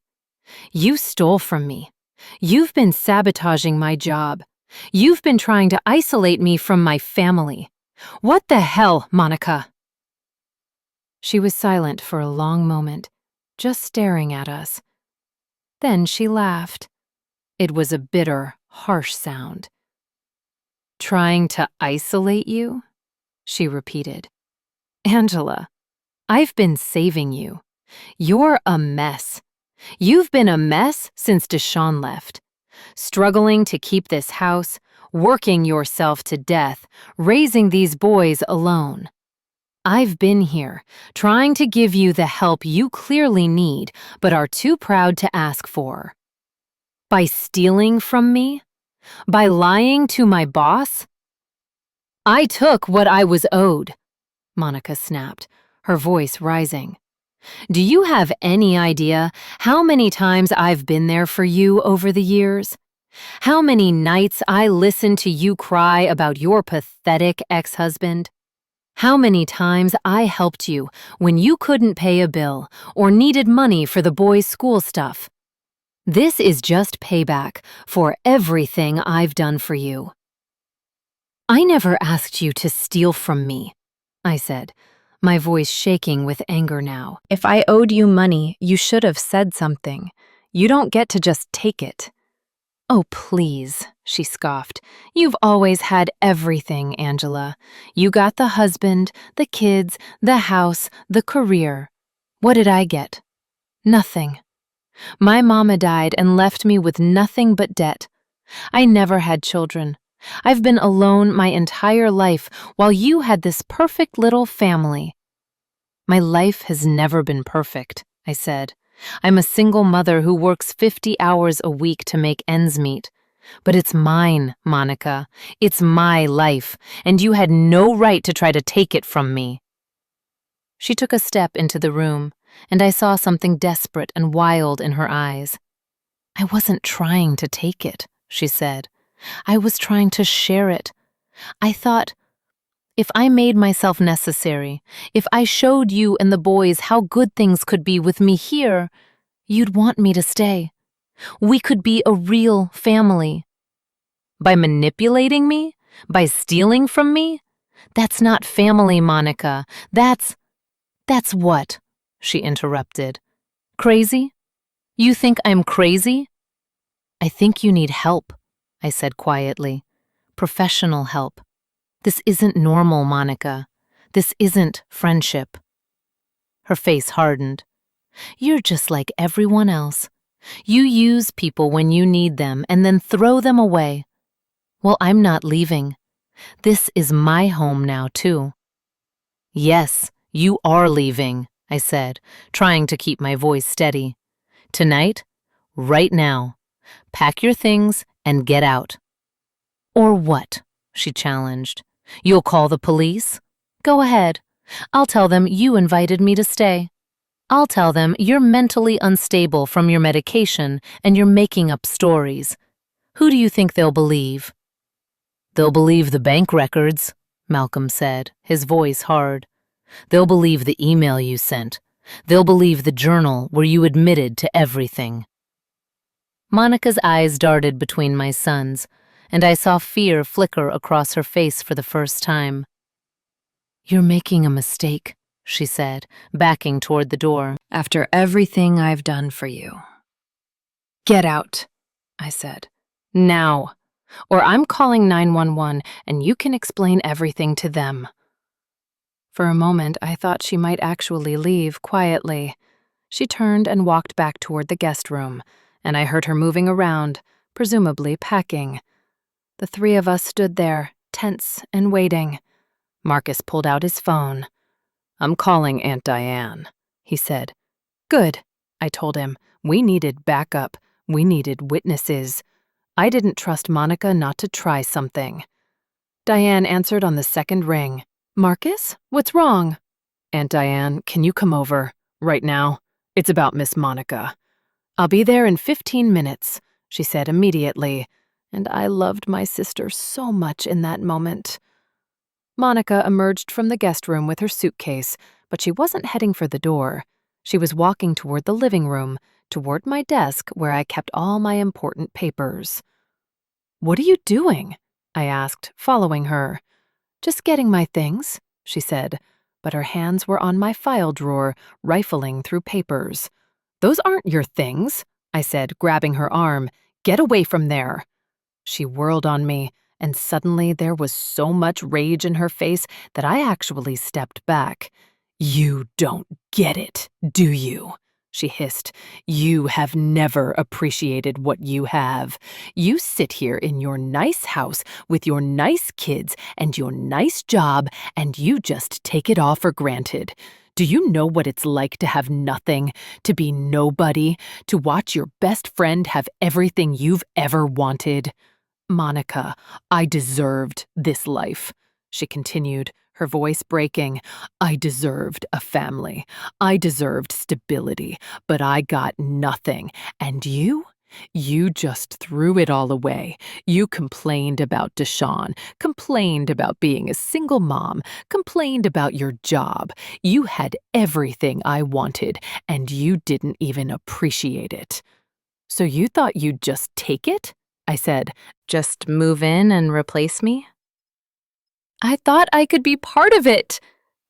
You stole from me. You've been sabotaging my job. You've been trying to isolate me from my family. What the hell, Monica? She was silent for a long moment, just staring at us. Then she laughed. It was a bitter, harsh sound. Trying to isolate you? She repeated. Angela, I've been saving you. You're a mess. You've been a mess since Deshaun left. Struggling to keep this house, working yourself to death, raising these boys alone. I've been here, trying to give you the help you clearly need, but are too proud to ask for. By stealing from me? By lying to my boss? I took what I was owed, Monica snapped, her voice rising. Do you have any idea how many times I've been there for you over the years? How many nights I listened to you cry about your pathetic ex-husband? How many times I helped you when you couldn't pay a bill or needed money for the boys' school stuff? This is just payback for everything I've done for you. I never asked you to steal from me, I said, my voice shaking with anger now. If I owed you money, you should have said something. You don't get to just take it. Oh, please, she scoffed. You've always had everything, Angela. You got the husband, the kids, the house, the career. What did I get? Nothing. My mama died and left me with nothing but debt. I never had children. I've been alone my entire life while you had this perfect little family. My life has never been perfect, I said. I'm a single mother who works 50 hours a week to make ends meet. But it's mine, Monica. It's my life, and you had no right to try to take it from me. She took a step into the room, and I saw something desperate and wild in her eyes. "I wasn't trying to take it," she said. "I was trying to share it. I thought, if I made myself necessary, if I showed you and the boys how good things could be with me here, you'd want me to stay. We could be a real family." "By manipulating me? By stealing from me? That's not family, Monica. That's what?" she interrupted. "Crazy? You think I'm crazy?" "I think you need help," I said quietly. "Professional help. This isn't normal, Monica. This isn't friendship." Her face hardened. "You're just like everyone else. You use people when you need them and then throw them away. Well, I'm not leaving. This is my home now, too." "Yes, you are leaving," I said, trying to keep my voice steady. "Tonight, right now. Pack your things and get out." "Or what?" she challenged. "You'll call the police? Go ahead. I'll tell them you invited me to stay. I'll tell them you're mentally unstable from your medication and you're making up stories. Who do you think they'll believe?" "They'll believe the bank records," Malcolm said, his voice hard. "They'll believe the email you sent. They'll believe the journal where you admitted to everything." Monica's eyes darted between my son's, and I saw fear flicker across her face for the first time. "You're making a mistake," she said, backing toward the door. After everything I've done for you. "Get out," I said. "Now. Or I'm calling 911 and you can explain everything to them." For a moment, I thought she might actually leave quietly. She turned and walked back toward the guest room, and I heard her moving around, presumably packing. The three of us stood there, tense and waiting. Marcus pulled out his phone. "I'm calling Aunt Diane," he said. "Good," I told him. We needed backup. We needed witnesses. I didn't trust Monica not to try something. Diane answered on the second ring. "Marcus, what's wrong?" "Aunt Diane, can you come over? Right now? It's about Miss Monica." "I'll be there in 15 minutes, she said immediately, and I loved my sister so much in that moment. Monica emerged from the guest room with her suitcase, but she wasn't heading for the door. She was walking toward the living room, toward my desk where I kept all my important papers. "What are you doing?" I asked, following her. "Just getting my things," she said, but her hands were on my file drawer, rifling through papers. "Those aren't your things," I said, grabbing her arm. "Get away from there." She whirled on me, and suddenly there was so much rage in her face that I actually stepped back. "You don't get it, do you?" she hissed. "You have never appreciated what you have. You sit here in your nice house with your nice kids and your nice job, and you just take it all for granted. Do you know what it's like to have nothing, to be nobody, to watch your best friend have everything you've ever wanted? Monica, I deserved this life," she continued, her voice breaking. "I deserved a family. I deserved stability, but I got nothing. And you? You just threw it all away. You complained about Deshawn, complained about being a single mom, complained about your job. You had everything I wanted, and you didn't even appreciate it. So you thought you'd just take it?" I said. "Just move in and replace me?" "I thought I could be part of it,"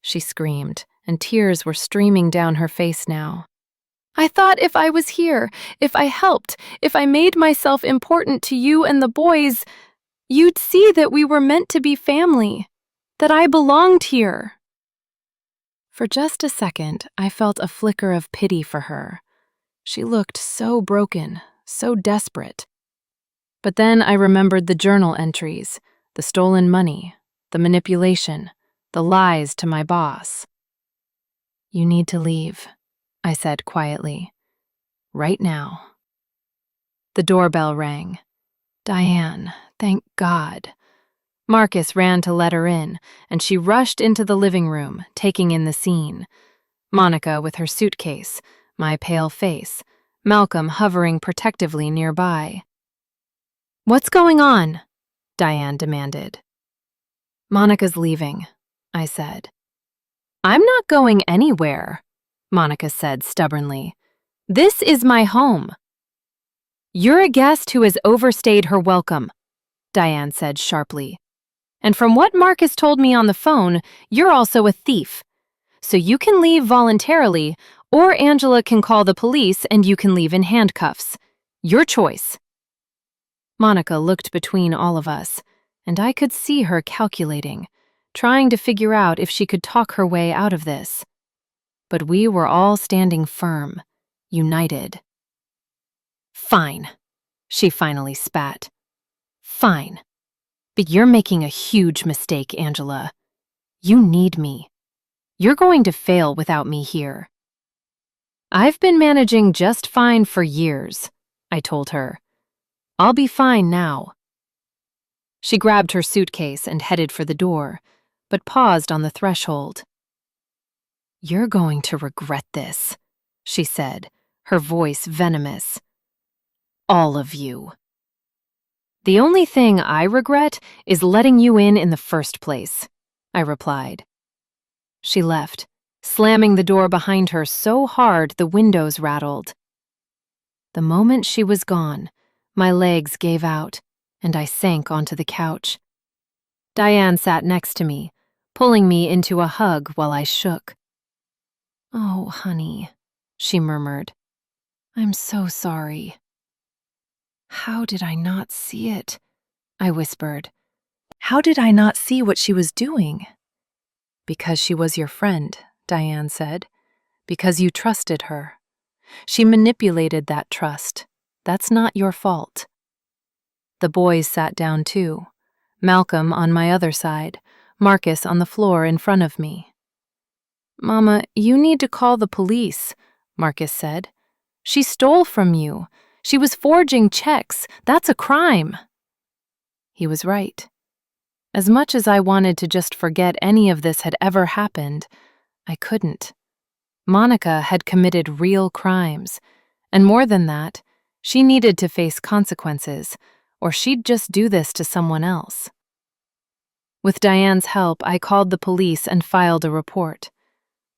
she screamed, and tears were streaming down her face now. "I thought if I was here, if I helped, if I made myself important to you and the boys, you'd see that we were meant to be family, that I belonged here." For just a second, I felt a flicker of pity for her. She looked so broken, so desperate. But then I remembered the journal entries, the stolen money, the manipulation, the lies to my boss. "You need to leave," I said quietly. "Right now." The doorbell rang. Diane, thank God. Marcus ran to let her in, and she rushed into the living room, taking in the scene. Monica with her suitcase, my pale face, Malcolm hovering protectively nearby. "What's going on?" Diane demanded. "Monica's leaving," I said. "I'm not going anywhere," Monica said stubbornly. "This is my home." "You're a guest who has overstayed her welcome," Diane said sharply. "And from what Marcus told me on the phone, you're also a thief. So you can leave voluntarily, or Angela can call the police and you can leave in handcuffs. Your choice." Monica looked between all of us, and I could see her calculating, trying to figure out if she could talk her way out of this. But we were all standing firm, united. "Fine," she finally spat. "Fine. But you're making a huge mistake, Angela. You need me. You're going to fail without me here." "I've been managing just fine for years," I told her. "I'll be fine now." She grabbed her suitcase and headed for the door, but paused on the threshold. "You're going to regret this," she said, her voice venomous. "All of you." "The only thing I regret is letting you in the first place," I replied. She left, slamming the door behind her so hard the windows rattled. The moment she was gone, my legs gave out, and I sank onto the couch. Diane sat next to me, pulling me into a hug while I shook. "Oh, honey," she murmured. "I'm so sorry." "How did I not see it?" I whispered. "How did I not see what she was doing?" "Because she was your friend," Diane said. "Because you trusted her. She manipulated that trust. That's not your fault." The boys sat down too, Malcolm on my other side, Marcus on the floor in front of me. "Mama, you need to call the police," Marcus said. "She stole from you. She was forging checks. That's a crime." He was right. As much as I wanted to just forget any of this had ever happened, I couldn't. Monica had committed real crimes, and more than that, she needed to face consequences, or she'd just do this to someone else. With Diane's help, I called the police and filed a report.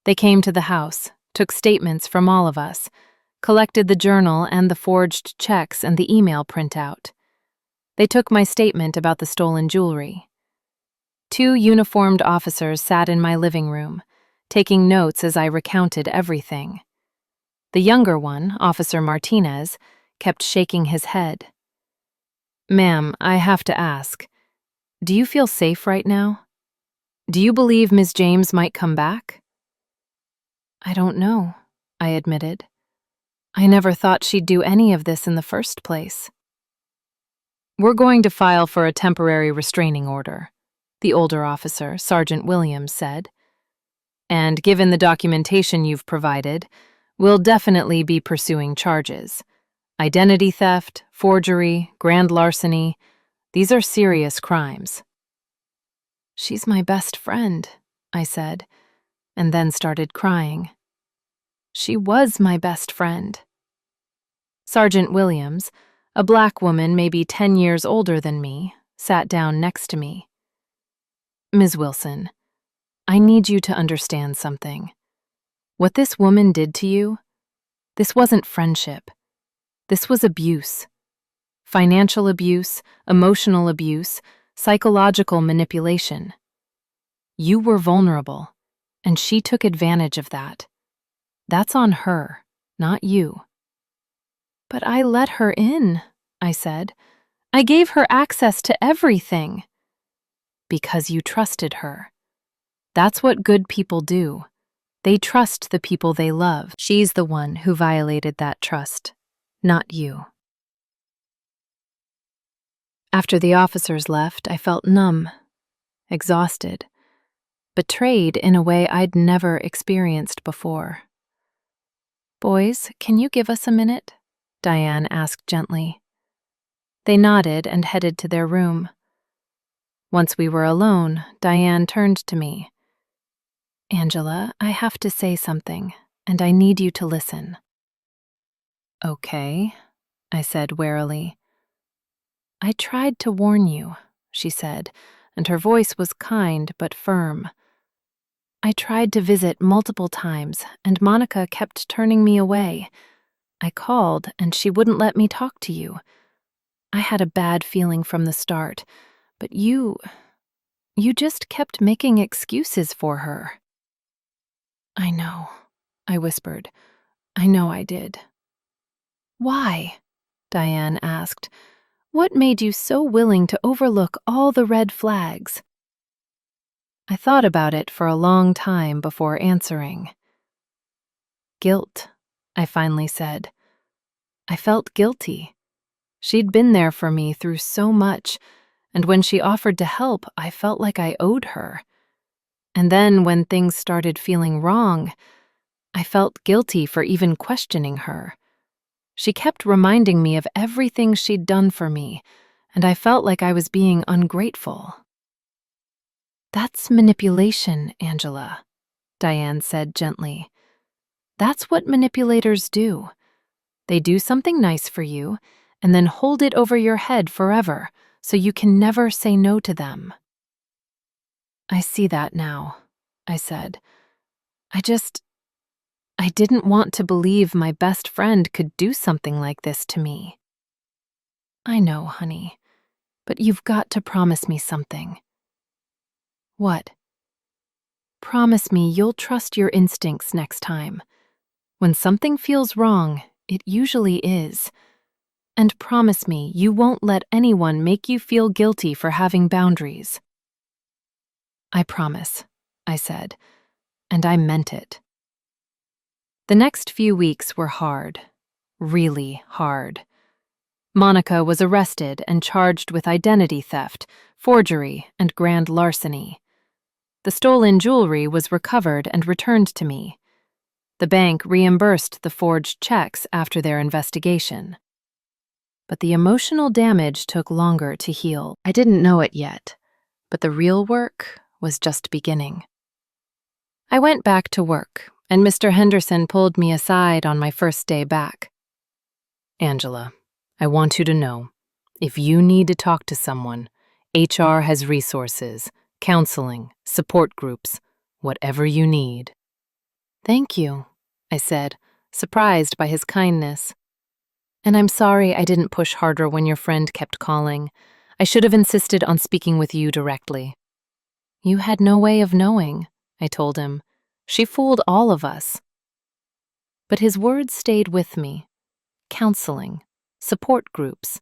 They came to the house, took statements from all of us, collected the journal and the forged checks and the email printout. They took my statement about the stolen jewelry. 2 uniformed officers sat in my living room, taking notes as I recounted everything. The younger one, Officer Martinez, kept shaking his head. "Ma'am, I have to ask, do you feel safe right now? Do you believe Ms. James might come back?" "I don't know," I admitted. "I never thought she'd do any of this in the first place." "We're going to file for a temporary restraining order," the older officer, Sergeant Williams, said. "And given the documentation you've provided, we'll definitely be pursuing charges. Identity theft, forgery, grand larceny, these are serious crimes." "She's my best friend," I said, and then started crying. She was my best friend. Sergeant Williams, a black woman maybe 10 years older than me, sat down next to me. "Ms. Wilson, I need you to understand something. What this woman did to you, this wasn't friendship. This was abuse. Financial abuse, emotional abuse, psychological manipulation. You were vulnerable, and she took advantage of that. That's on her, not you." "But I let her in," I said. "I gave her access to everything." "Because you trusted her. That's what good people do. They trust the people they love. She's the one who violated that trust, not you." After the officers left, I felt numb, exhausted, betrayed in a way I'd never experienced before. "Boys, can you give us a minute?" Diane asked gently. They nodded and headed to their room. Once we were alone, Diane turned to me. Angela, I have to say something, and I need you to listen. Okay, I said warily. I tried to warn you, she said, and her voice was kind but firm. I tried to visit multiple times, and Monica kept turning me away. I called, and she wouldn't let me talk to you. I had a bad feeling from the start, but you just kept making excuses for her. I know, I whispered. I know I did. Why? Diane asked. What made you so willing to overlook all the red flags? I thought about it for a long time before answering. Guilt, I finally said. I felt guilty. She'd been there for me through so much, and when she offered to help, I felt like I owed her. And then when things started feeling wrong, I felt guilty for even questioning her. She kept reminding me of everything she'd done for me, and I felt like I was being ungrateful. That's manipulation, Angela, Diane said gently. That's what manipulators do. They do something nice for you, and then hold it over your head forever, so you can never say no to them. I see that now, I said. I didn't want to believe my best friend could do something like this to me. I know, honey, but you've got to promise me something. What? Promise me you'll trust your instincts next time. When something feels wrong, it usually is. And promise me you won't let anyone make you feel guilty for having boundaries. I promise, I said, and I meant it. The next few weeks were hard, really hard. Monica was arrested and charged with identity theft, forgery, and grand larceny. The stolen jewelry was recovered and returned to me. The bank reimbursed the forged checks after their investigation. But the emotional damage took longer to heal. I didn't know it yet, but the real work was just beginning. I went back to work, and Mr. Henderson pulled me aside on my first day back. Angela, I want you to know, if you need to talk to someone, HR has resources, counseling, support groups, whatever you need. Thank you, I said, surprised by his kindness. And I'm sorry I didn't push harder when your friend kept calling. I should have insisted on speaking with you directly. You had no way of knowing, I told him. She fooled all of us. But his words stayed with me. Counseling, support groups.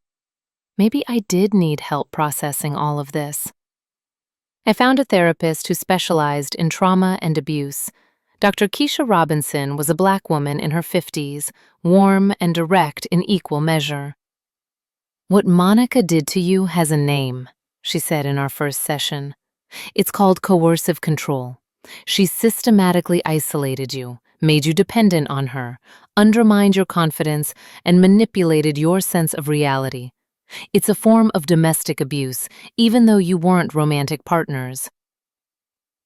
Maybe I did need help processing all of this. I found a therapist who specialized in trauma and abuse. Dr. Keisha Robinson was a Black woman in her 50s, warm and direct in equal measure. What Monica did to you has a name, she said in our first session. It's called coercive control. She systematically isolated you, made you dependent on her, undermined your confidence, and manipulated your sense of reality. It's a form of domestic abuse, even though you weren't romantic partners.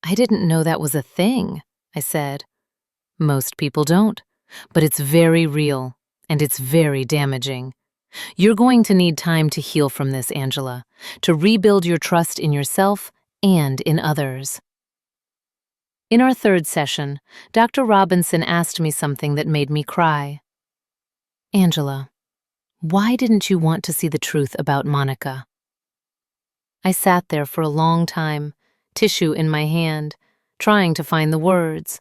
I didn't know that was a thing, I said. Most people don't, but it's very real, and it's very damaging. You're going to need time to heal from this, Angela, to rebuild your trust in yourself and in others. In our third session, Dr. Robinson asked me something that made me cry. Angela, why didn't you want to see the truth about Monica? I sat there for a long time, tissue in my hand, trying to find the words.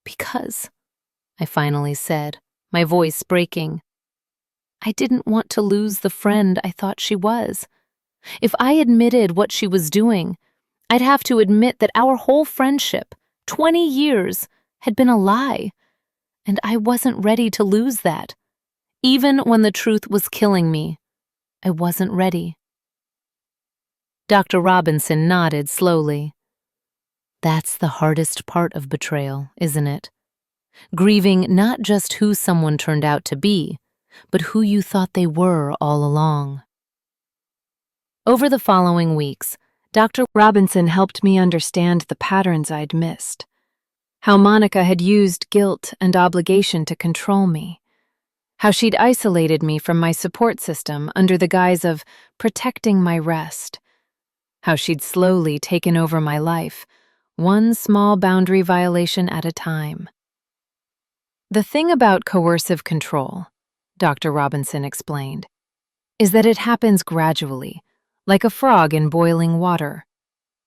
Because, I finally said, my voice breaking. I didn't want to lose the friend I thought she was. If I admitted what she was doing, I'd have to admit that our whole friendship, 20 years, had been a lie, and I wasn't ready to lose that. Even when the truth was killing me, I wasn't ready. Dr. Robinson nodded slowly. That's the hardest part of betrayal, isn't it? Grieving not just who someone turned out to be, but who you thought they were all along. Over the following weeks, Dr. Robinson helped me understand the patterns I'd missed. How Monica had used guilt and obligation to control me. How she'd isolated me from my support system under the guise of protecting my rest. How she'd slowly taken over my life, one small boundary violation at a time. The thing about coercive control, Dr. Robinson explained, is that it happens gradually, like a frog in boiling water.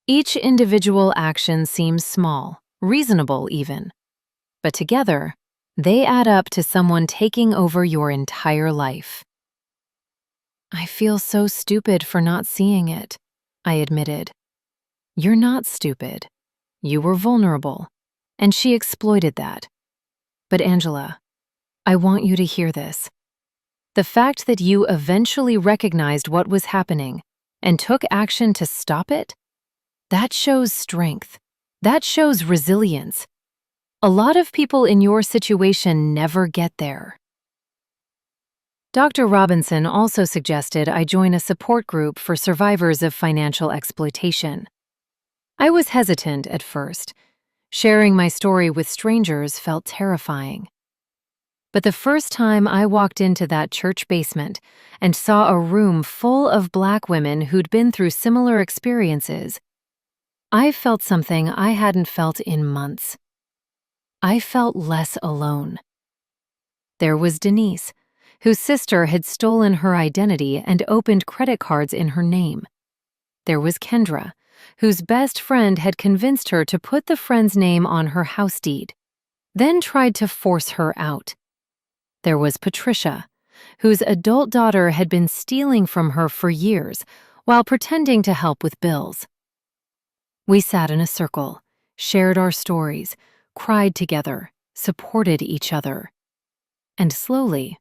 Each individual action seems small, reasonable even, but together, they add up to someone taking over your entire life. I feel so stupid for not seeing it, I admitted. You're not stupid. You were vulnerable, and she exploited that. But Angela, I want you to hear this. The fact that you eventually recognized what was happening and took action to stop it, that shows strength. That shows resilience. A lot of people in your situation never get there. Dr. Robinson also suggested I join a support group for survivors of financial exploitation. I was hesitant at first. Sharing my story with strangers felt terrifying. But the first time I walked into that church basement and saw a room full of Black women who'd been through similar experiences, I felt something I hadn't felt in months. I felt less alone. There was Denise, whose sister had stolen her identity and opened credit cards in her name. There was Kendra, whose best friend had convinced her to put the friend's name on her house deed, then tried to force her out. There was Patricia, whose adult daughter had been stealing from her for years while pretending to help with bills. We sat in a circle, shared our stories, cried together, supported each other. And slowly,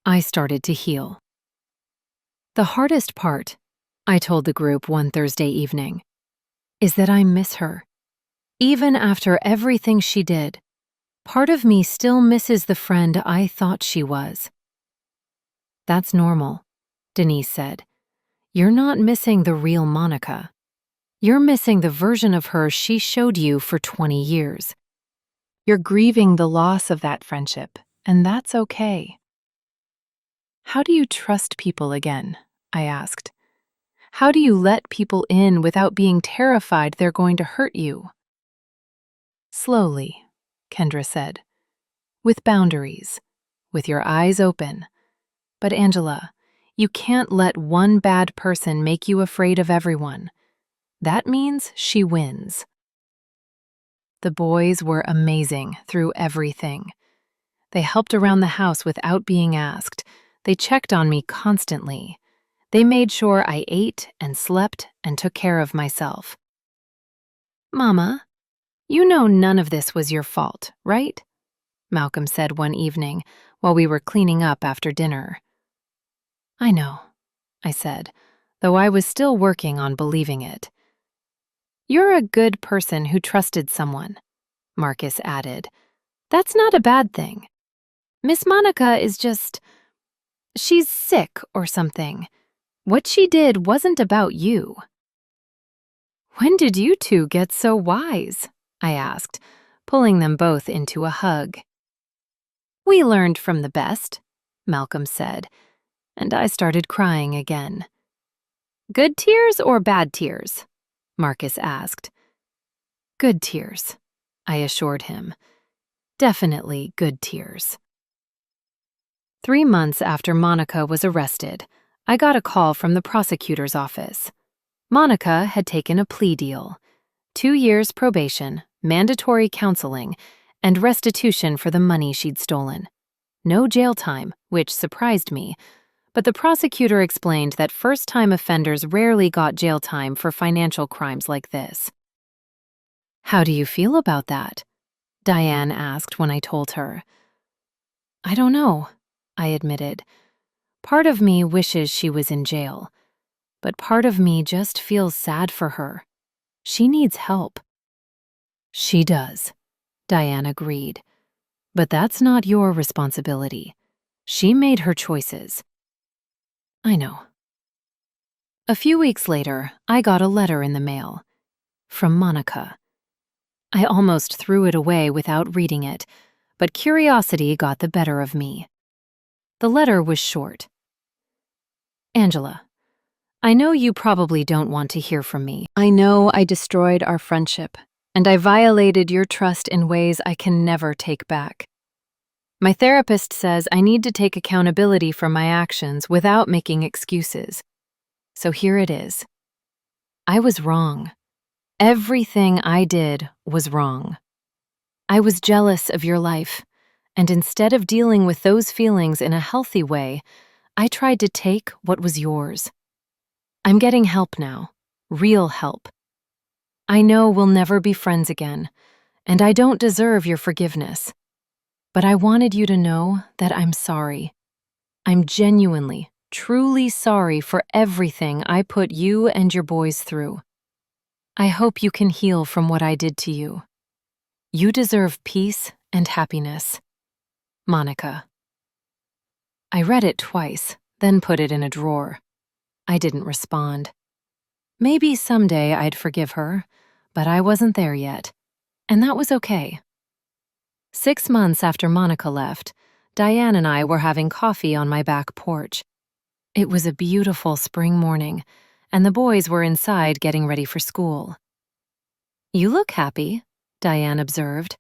I started to heal. The hardest part, I told the group one Thursday evening, is that I miss her. Even after everything she did, part of me still misses the friend I thought she was. That's normal, Denise said. You're not missing the real Monica. You're missing the version of her she showed you for 20 years. You're grieving the loss of that friendship, and that's okay. How do you trust people again? I asked. How do you let people in without being terrified they're going to hurt you? Slowly, Kendra said. With boundaries, with your eyes open. But Angela, you can't let one bad person make you afraid of everyone. That means she wins. The boys were amazing through everything. They helped around the house without being asked. They checked on me constantly. They made sure I ate and slept and took care of myself. Mama, you know none of this was your fault, right? Malcolm said one evening while we were cleaning up after dinner. I know, I said, though I was still working on believing it. You're a good person who trusted someone, Marcus added. That's not a bad thing. Miss Monica is just... she's sick or something. What she did wasn't about you. When did you two get so wise? I asked, pulling them both into a hug. We learned from the best, Malcolm said, and I started crying again. Good tears or bad tears? Marcus asked. Good tears, I assured him. Definitely good tears. 3 months after Monica was arrested, I got a call from the prosecutor's office. Monica had taken a plea deal: 2 years probation, mandatory counseling, and restitution for the money she'd stolen. No jail time, which surprised me, but the prosecutor explained that first-time offenders rarely got jail time for financial crimes like this. How do you feel about that? Diane asked when I told her. I don't know, I admitted. Part of me wishes she was in jail, but part of me just feels sad for her. She needs help. She does, Diane agreed. But that's not your responsibility. She made her choices. I know. A few weeks later, I got a letter in the mail from Monica. I almost threw it away without reading it, but curiosity got the better of me. The letter was short. Angela, I know you probably don't want to hear from me. I know I destroyed our friendship, and I violated your trust in ways I can never take back. My therapist says I need to take accountability for my actions without making excuses. So here it is. I was wrong. Everything I did was wrong. I was jealous of your life, and instead of dealing with those feelings in a healthy way, I tried to take what was yours. I'm getting help now, real help. I know we'll never be friends again, and I don't deserve your forgiveness. But I wanted you to know that I'm sorry. I'm genuinely, truly sorry for everything I put you and your boys through. I hope you can heal from what I did to you. You deserve peace and happiness. Monica. I read it twice, then put it in a drawer. I didn't respond. Maybe someday I'd forgive her, but I wasn't there yet, and that was okay. 6 months after Monica left, Diane and I were having coffee on my back porch. It was a beautiful spring morning, and the boys were inside getting ready for school. You look happy, Diane observed.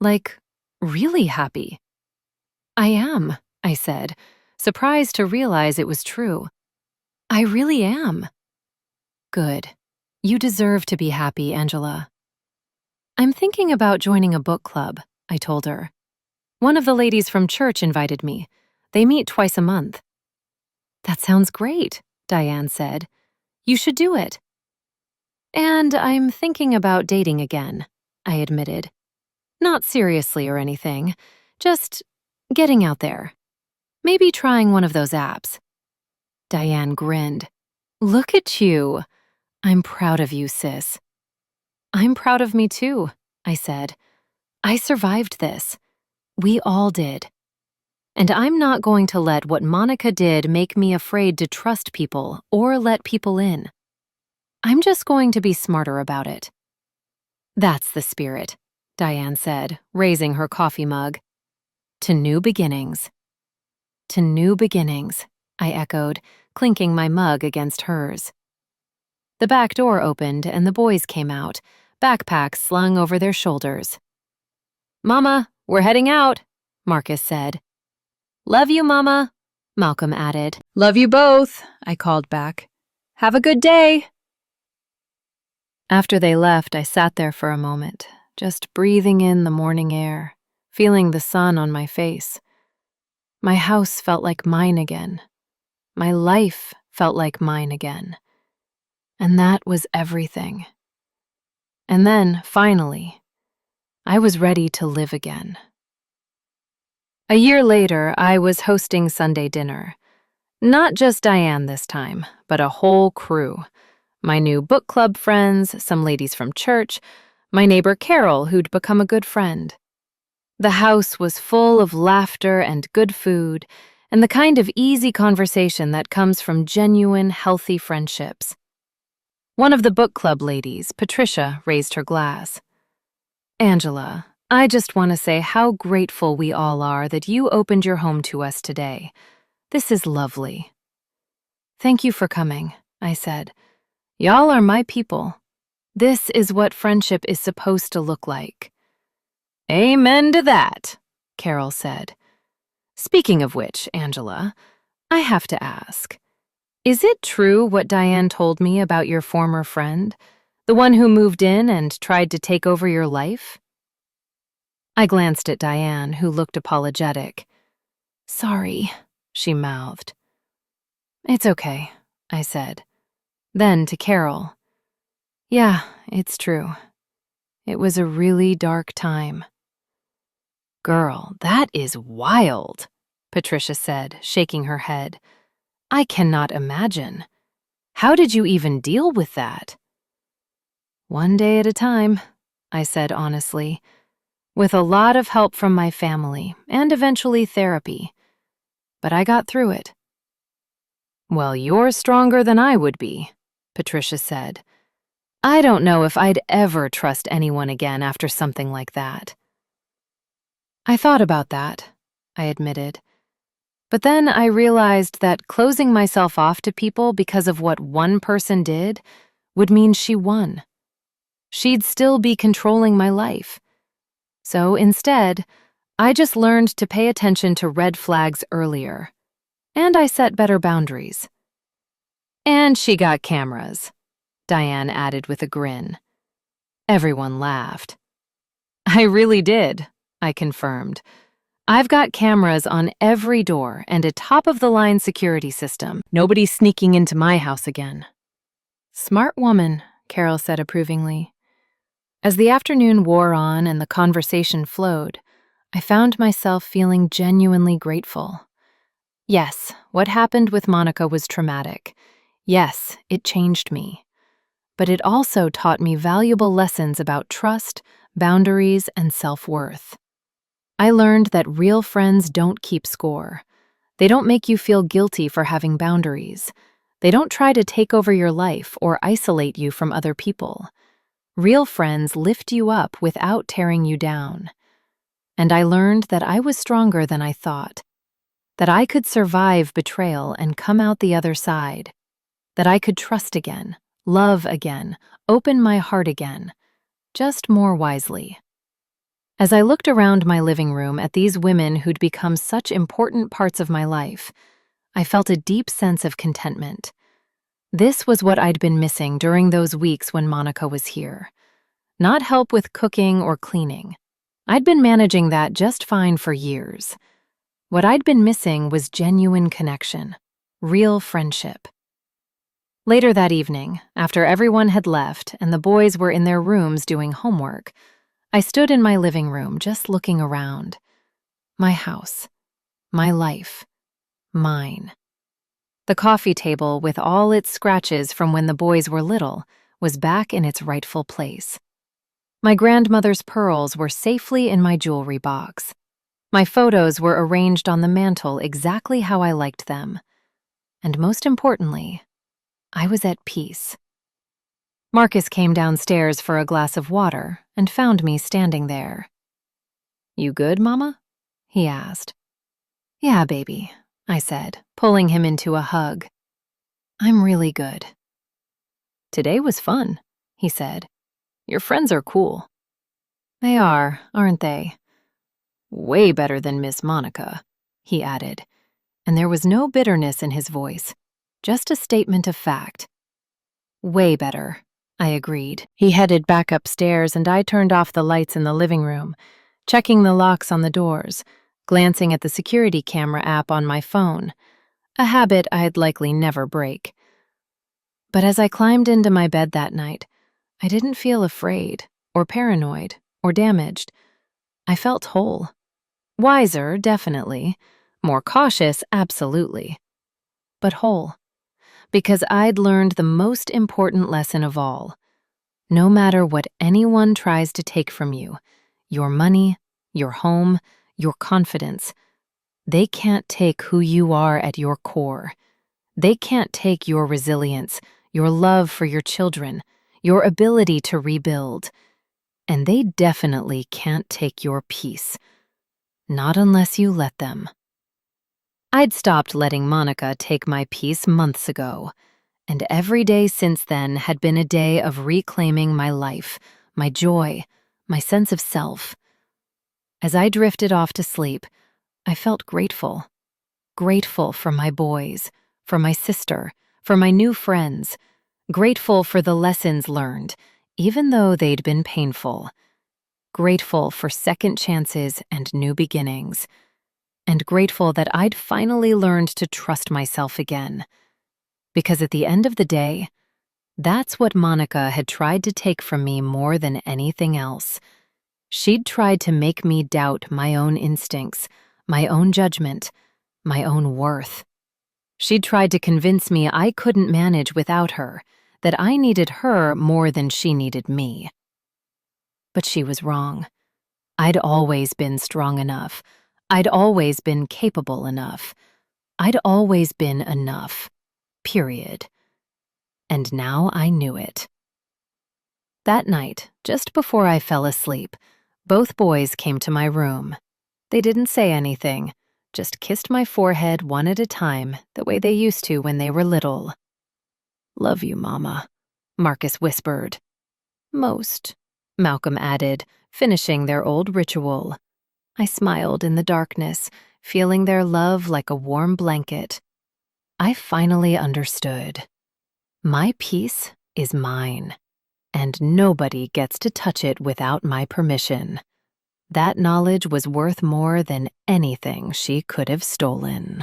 Like, really happy. I am, I said, surprised to realize it was true. I really am. Good. You deserve to be happy, Angela. I'm thinking about joining a book club, I told her. One of the ladies from church invited me. They meet twice a month. That sounds great, Diane said. You should do it. And I'm thinking about dating again, I admitted. Not seriously or anything, just getting out there. Maybe trying one of those apps. Diane grinned. Look at you. I'm proud of you, sis. I'm proud of me too, I said. I survived this. We all did. And I'm not going to let what Monica did make me afraid to trust people or let people in. I'm just going to be smarter about it. That's the spirit, Diane said, raising her coffee mug. To new beginnings. To new beginnings, I echoed, clinking my mug against hers. The back door opened and the boys came out, backpacks slung over their shoulders. Mama, we're heading out, Marcus said. Love you, Mama, Malcolm added. Love you both, I called back. Have a good day. After they left, I sat there for a moment, just breathing in the morning air, feeling the sun on my face. My house felt like mine again. My life felt like mine again. And that was everything. And then, finally, I was ready to live again. A year later, I was hosting Sunday dinner. Not just Diane this time, but a whole crew. My new book club friends, some ladies from church, my neighbor Carol, who'd become a good friend. The house was full of laughter and good food, and the kind of easy conversation that comes from genuine, healthy friendships. One of the book club ladies, Patricia, raised her glass. Angela, I just want to say how grateful we all are that you opened your home to us today. This is lovely. Thank you for coming, I said. Y'all are my people. This is what friendship is supposed to look like. Amen to that, Carol said. Speaking of which, Angela, I have to ask, is it true what Diane told me about your former friend, the one who moved in and tried to take over your life? I glanced at Diane, who looked apologetic. Sorry, she mouthed. It's okay, I said. Then to Carol. Yeah, it's true. It was a really dark time. Girl, that is wild, Patricia said, shaking her head. I cannot imagine. How did you even deal with that? One day at a time, I said honestly, with a lot of help from my family and eventually therapy. But I got through it. Well, you're stronger than I would be, Patricia said. I don't know if I'd ever trust anyone again after something like that. I thought about that, I admitted. But then I realized that closing myself off to people because of what one person did would mean she won. She'd still be controlling my life. So instead, I just learned to pay attention to red flags earlier. And I set better boundaries. And she got cameras, Diane added with a grin. Everyone laughed. I really did, I confirmed. I've got cameras on every door and a top-of-the-line security system. Nobody's sneaking into my house again. Smart woman, Carol said approvingly. As the afternoon wore on and the conversation flowed, I found myself feeling genuinely grateful. Yes, what happened with Monica was traumatic. Yes, it changed me. But it also taught me valuable lessons about trust, boundaries, and self-worth. I learned that real friends don't keep score. They don't make you feel guilty for having boundaries. They don't try to take over your life or isolate you from other people. Real friends lift you up without tearing you down. And I learned that I was stronger than I thought, that I could survive betrayal and come out the other side, that I could trust again, love again, open my heart again, just more wisely. As I looked around my living room at these women who'd become such important parts of my life, I felt a deep sense of contentment. This was what I'd been missing during those weeks when Monica was here. Not help with cooking or cleaning. I'd been managing that just fine for years. What I'd been missing was genuine connection, real friendship. Later that evening, after everyone had left and the boys were in their rooms doing homework, I stood in my living room just looking around. My house, my life, mine. The coffee table, with all its scratches from when the boys were little, was back in its rightful place. My grandmother's pearls were safely in my jewelry box. My photos were arranged on the mantel exactly how I liked them. And most importantly, I was at peace. Marcus came downstairs for a glass of water and found me standing there. "You good, Mama?" he asked. "Yeah, baby," I said, pulling him into a hug. "I'm really good." "Today was fun," he said. "Your friends are cool." "They are, aren't they?" "Way better than Miss Monica," he added, and there was no bitterness in his voice, just a statement of fact. "Way better," I agreed. He headed back upstairs and I turned off the lights in the living room, checking the locks on the doors, glancing at the security camera app on my phone, a habit I'd likely never break. But as I climbed into my bed that night, I didn't feel afraid or paranoid or damaged. I felt whole. Wiser, definitely. More cautious, absolutely. But whole. Because I'd learned the most important lesson of all. No matter what anyone tries to take from you, your money, your home, your confidence, they can't take who you are at your core. They can't take your resilience, your love for your children, your ability to rebuild. And they definitely can't take your peace. Not unless you let them. I'd stopped letting Monica take my peace months ago, and every day since then had been a day of reclaiming my life, my joy, my sense of self. As I drifted off to sleep, I felt grateful. Grateful for my boys, for my sister, for my new friends. Grateful for the lessons learned, even though they'd been painful. Grateful for second chances and new beginnings. And grateful that I'd finally learned to trust myself again. Because at the end of the day, that's what Monica had tried to take from me more than anything else. She'd tried to make me doubt my own instincts, my own judgment, my own worth. She'd tried to convince me I couldn't manage without her, that I needed her more than she needed me. But she was wrong. I'd always been strong enough. I'd always been capable enough. I'd always been enough. period. And now I knew it. That night, just before I fell asleep, both boys came to my room. They didn't say anything, just kissed my forehead one at a time, the way they used to when they were little. "Love you, Mama," Marcus whispered. "Most," Malcolm added, finishing their old ritual. I smiled in the darkness, feeling their love like a warm blanket. I finally understood. My peace is mine, and nobody gets to touch it without my permission. That knowledge was worth more than anything she could have stolen.